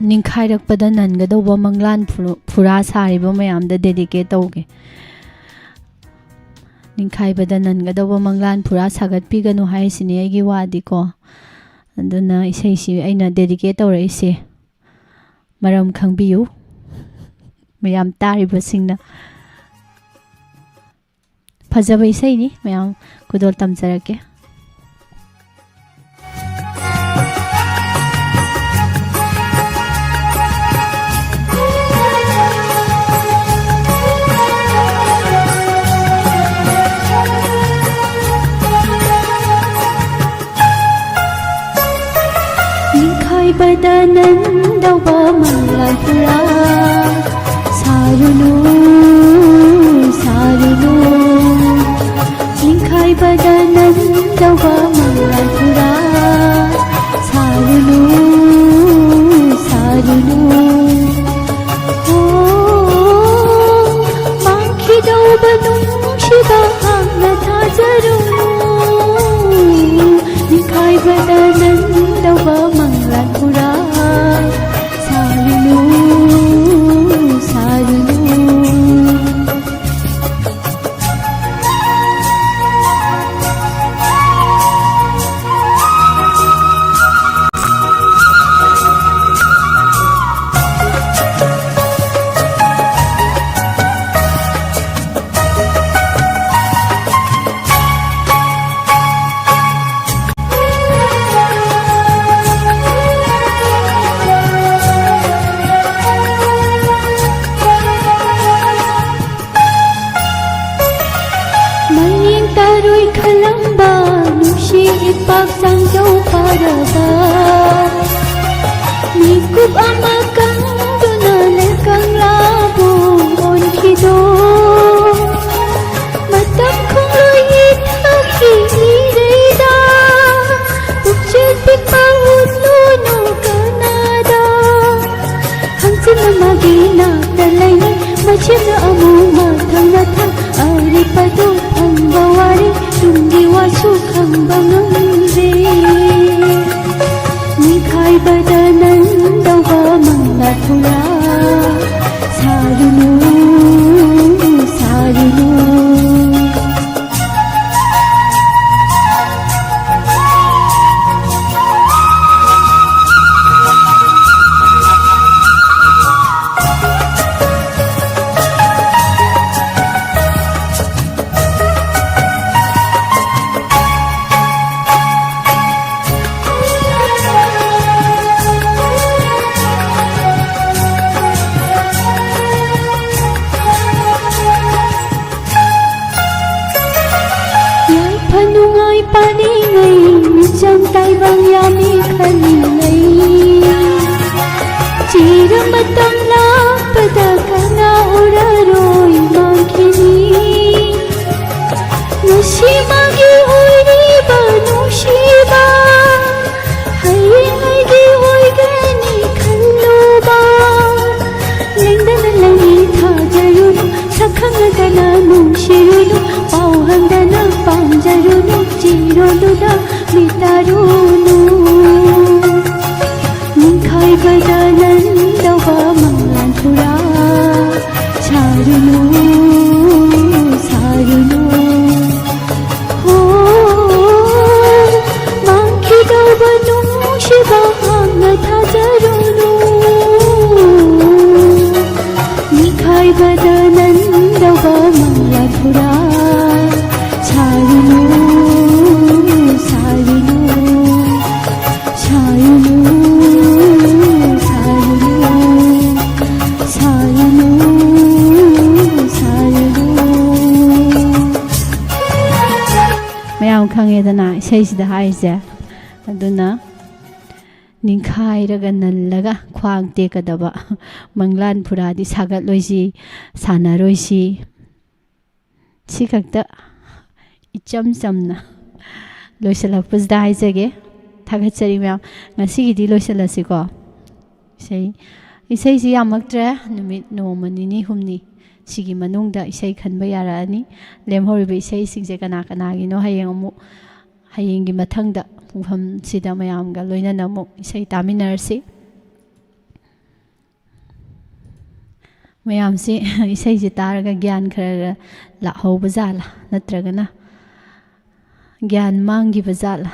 Ningkhairak pada nangadawba manglan phura sariba mayamda dedicate tawge Ningkhai pada nangadawba manglan phura sagat piganu hai sini aigi wadi ko aduna isai si aina dedicate tawra ise maram khangbiyu mayam tariba singna phajaba isai ni mayam kudol tamjarake ꯅꯤꯡꯈꯥꯏꯕꯗ ꯅꯪꯗꯧꯕ ꯃꯪꯂꯥꯟ ꯄꯨꯔꯥ ꯁꯥꯔꯨꯅꯨ ꯁꯥꯔꯨꯅꯨ ꯅꯤꯡꯈꯥꯏꯕꯗ ꯅꯪꯗꯧꯕ ꯃꯪꯂꯥꯟ ꯄꯨꯔꯥ 사르노 사르노 많기도 눈치가 하나 타자루노 니카이바다 난다와 망란구라 사르노 사르노 Taro'y kalamba Nusi ipagsanggaw para ba Nikup ang makang Dunalay kang labong Onkido Matang kong luyin Ang hiririda Bukjipik pangununo Kanada Hangsin na magina Dalay ni Machim na among matang natang Ari padu Bawari tunggiwa sukang bangambe Nikai badanan daw ba mga pula Saruno, saruno Panungay paningay Mijang taibang yami kaningay Chira matang lapada kana uraroy mangkini Nasimagi hoy riba nushiba Hayingay di hoy gani kaluba Lengda na langi tajaruno Sakangada na nushiruno Pauhanda na panjaruno Chiroduda mitaruno Nikai badanan daw ba manglan pura Saruno, saruno Mangki daw ba nung shiba hanga tajaruno Nikai badanan daw ba manglan pura 사르노 사르노 사르노 사르노 사르노 ꯃꯌꯥꯝ ꯈꯪꯉꯦꯗꯅ ꯏꯁꯩꯁꯤꯗ ꯍꯥꯏꯔꯤꯁꯦ ꯑꯗꯨꯅ ꯅꯤꯡꯈꯥꯏꯔꯒ ꯅꯜꯂꯒ ꯈ꯭ꯋꯥꯡ ꯇꯦꯛꯀꯗꯕ ꯃꯪꯂꯥꯟ ꯐꯨꯔꯥꯗꯤ ꯁꯥꯒꯠꯂꯣꯏꯁꯤ ꯁꯥꯟꯅꯔꯣꯏꯁꯤ ꯁꯤ ꯈꯛꯇ 이점 점나 로이슬락부스다 하이제게 다같이 명 ngasi기디 로이슬라시고 이세이지 야막드레 누밋 노머니니 훔니 시기 만ungda 이세이 칸바 야라니 렘호리베 이세이 싱제 가나 가나기노 하ꯌꯦꯡ ꯑꯃꯨꯛ ꯍꯌꯦꯡꯒꯤ ꯃꯊꯪꯗ ꯃꯐꯝꯁꯤꯗ ꯃꯌꯥꯝꯒ ꯂꯣꯏꯅꯅ ꯑꯃꯨꯛ ꯏꯁꯩ ꯇꯥꯃꯤꯟꯅꯔꯁꯤ ꯃꯌꯥꯝꯁꯤ ꯏꯁꯩꯁꯤ ꯇꯥꯔꯒ ꯒ꯭ꯌꯥꯟ ꯈꯔ ꯂꯥꯛꯍꯧꯕ ꯖꯥꯠꯂ ꯅꯠꯇ꯭ꯔꯒꯅ ꯒ꯭ꯌꯥꯟ ꯃꯥꯡꯈꯤꯕ ꯖꯥꯠꯂ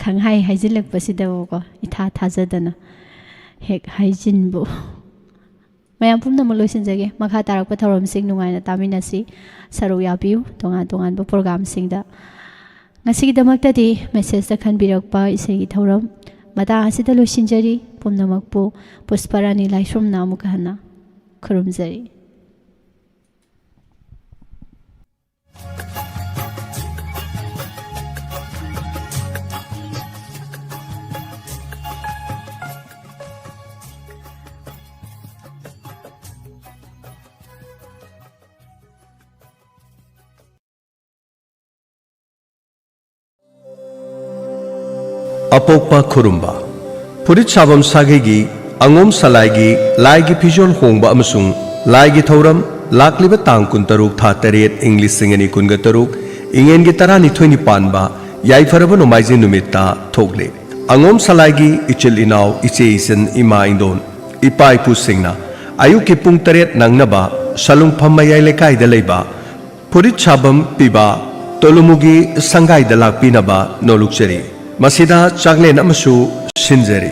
ꯈꯪꯍꯥꯏ ꯍꯥꯏꯖꯤꯜꯂꯛꯄꯁꯤꯗꯕꯨꯀꯣ ꯏꯊꯥ ꯊꯥꯖꯗꯅ ꯍꯦꯛ ꯍꯥꯏꯖꯤꯟꯕꯨ ꯃꯌꯥꯝ ꯄꯨꯝꯅꯃꯛ ꯂꯣꯏꯁꯤꯟꯖꯒꯦ ꯃꯈꯥ ꯇꯥꯔꯛꯄ ꯊꯧꯔꯝꯁꯤꯡ ꯅꯨꯡꯉꯥꯏꯅ ꯇꯥꯃꯤꯟꯅꯁꯤ ꯁꯔꯨꯛ ꯌꯥꯕꯤꯌꯨ ꯇꯣꯉꯥꯟ ꯇꯣꯉꯥꯟꯕ ꯄ꯭ꯔꯣꯒ꯭ꯔꯥꯝꯁꯤꯡꯗ ꯉꯁꯤꯒꯤꯗꯃꯛꯇꯗꯤ ꯃꯦꯁꯦꯖꯇ ꯈꯟꯕꯤꯔꯛꯄ ꯏꯁꯩꯒꯤ ꯊꯧꯔꯝ ꯃꯇꯥꯡ ꯑꯁꯤꯗ ꯂꯣꯏꯁꯤꯟꯖꯔꯤ ꯄꯨꯝꯅꯃꯛꯄꯨ ꯄꯨꯁꯄꯔꯥꯅꯤ ꯂꯥꯏꯁ꯭ꯔꯝꯅ ꯑꯃꯨꯛ ꯍꯟꯅ ꯈꯨꯔꯨꯝꯖꯔꯤ ꯑꯄꯣꯛꯄ ꯈꯨꯔꯨꯝꯕ ꯐꯨꯔꯤꯠ ꯁꯥꯐꯝ ꯁꯥꯒꯩꯒꯤ ꯑꯉꯣꯝ ꯁꯂꯥꯏꯒꯤ ꯂꯥꯏꯒꯤ ꯐꯤꯖꯣꯜ ꯍꯣꯡꯕ ꯑꯃꯁꯨꯡ ꯂꯥꯏꯒꯤ ꯊꯧꯔꯝ ꯂꯥꯛꯂꯤꯕ ꯇꯥꯡ 13 ꯊꯥ 8 ꯏꯪ 2023 ꯏꯉꯦꯟꯒꯤ 12 ꯄꯥꯟꯕ ꯌꯥꯏꯐꯔꯕ ꯅꯣꯡꯃꯥꯏꯖꯤꯡ ꯅꯨꯃꯤꯠꯇ ꯊꯣꯛꯂꯦ ꯑꯉꯣꯝ ꯁꯂꯥꯏꯒꯤ ꯏꯆꯤꯜ ꯏꯅꯥꯎ ꯏꯆꯦ ꯏꯆꯟ ꯏꯃꯥ ꯏꯟꯗꯣꯟ ꯏꯄꯥ ꯏꯄꯨꯁꯤꯡꯅ ꯑꯌꯨꯛꯀꯤ ꯄꯨꯡ 8 ꯅꯪꯅꯕ ꯁꯂꯨꯡꯐꯝ ꯃꯌꯥꯏ ꯂꯩꯀꯥꯏꯗ ꯂꯩꯕ ꯐꯨꯔꯤꯠ ꯁꯥꯐꯝ ꯄꯤꯕ ꯇꯣꯂꯨꯃꯨꯒꯤ ꯁꯪꯒꯥꯏꯗ ꯂꯥꯛꯄꯤꯅꯕ ꯅꯣꯂꯨꯛꯆꯔꯤ ꯃꯁꯤꯗ ꯆꯥꯛꯂꯦꯟ ꯑꯃꯁꯨ ꯁꯤꯟꯖꯔꯤ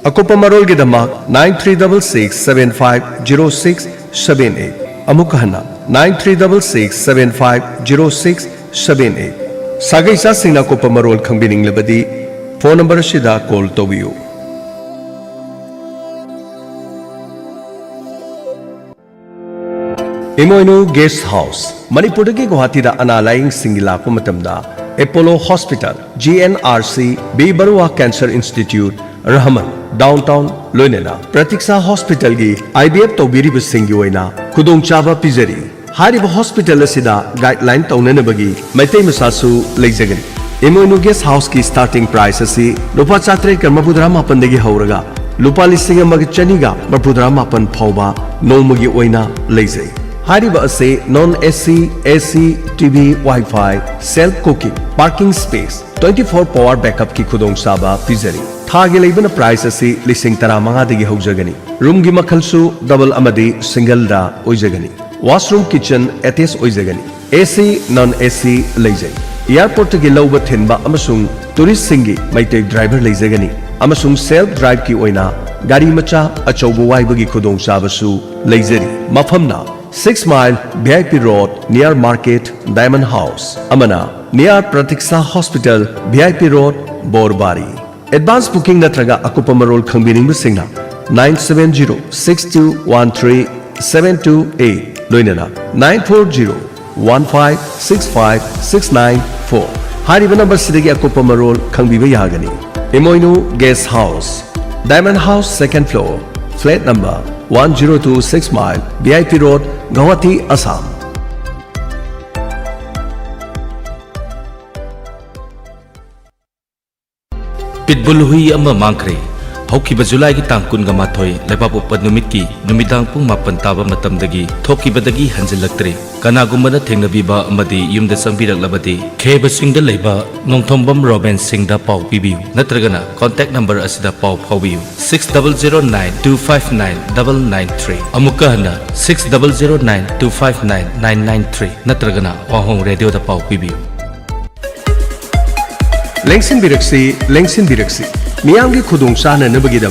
ꯑꯀꯨꯞꯄ ꯃꯔꯣꯜꯒꯤꯗꯃꯛ 9366750678 ꯑꯃꯨꯛ ꯍꯟꯅ 9366750678 ꯁꯥꯒꯩꯆꯥꯁꯤꯡꯅ ꯑꯀꯨꯞꯄ ꯃꯔꯣꯜ ꯈꯪꯕꯤꯅꯤꯡꯂꯕꯗꯤ ꯐꯣꯟ ꯅꯝꯕꯔ ꯑꯁꯤꯗ ꯀꯣꯜ ꯇꯧꯕꯤꯌꯨ ꯏꯃꯣꯏꯅꯨ ꯒꯦꯁꯠ ꯍꯥꯎꯁ ꯃꯅꯤꯄꯨꯔꯗꯒꯤ ꯒꯨꯋꯥꯍꯥꯇꯤꯗ ꯑꯅꯥ ꯂꯥꯌꯦꯡꯁꯤꯡꯒꯤ ꯂꯥꯛꯄ ꯃꯇꯝꯗ Apollo hospital GNRC B Barua Cancer Institute Rahman Downtown Loinena Pratiksa Hospital gi IVF tawbiribasinggi oina khudongchaba pizari hariba hospital asida guideline tawnanabagi maitai masasu leijagani Imoinu Guest House ki starting price asi rupa 438 dagi hauraga lupa 1,200 phauba nomagi oina leijai hariba ase non AC AC TV Wi-Fi self cooking parking space 24 power backup ki khudong saba pizari thagi leibana price asi 1,15,000 dagi haujagani room gi makhalsu double amadi single da oijagani washroom kitchen attached oijagani AC non AC leijai airport gi lauba thinba amasung tourist singi maitai driver leijagani amasung self drive ki oina gari macha achaubu waibagi khudong sabasu leijari mafamna 6 Mile VIP Road near Market Diamond House Amana near Pratiksa Hospital VIP Road Borbari Advance booking natraga akupa marol khangbining bisingna 97062137228 loinana 9401565694 hariba number sidagi akupa marol khangbiba yagani Imoinu Guest House Diamond House second floor flat number 1026 Mile VIP Road Guwahati Assam Pitbull hui ama mangkre haukiba July gi tang 19 leibap upat numit ki numidang pung 8 taba matamdagi thokibadagi hanjilaktre kanagumana thengnabiba amadi yumda sangbirak kheba singda leiba nongthombam Robin Singda pau pibiu natragana contact number asida pau phaubiu 6009259993 amuka hana 6009259993 natragana wahong radio da pau pibiu Lengsin Biraksi Miyamgi Khudong Sana Nabagida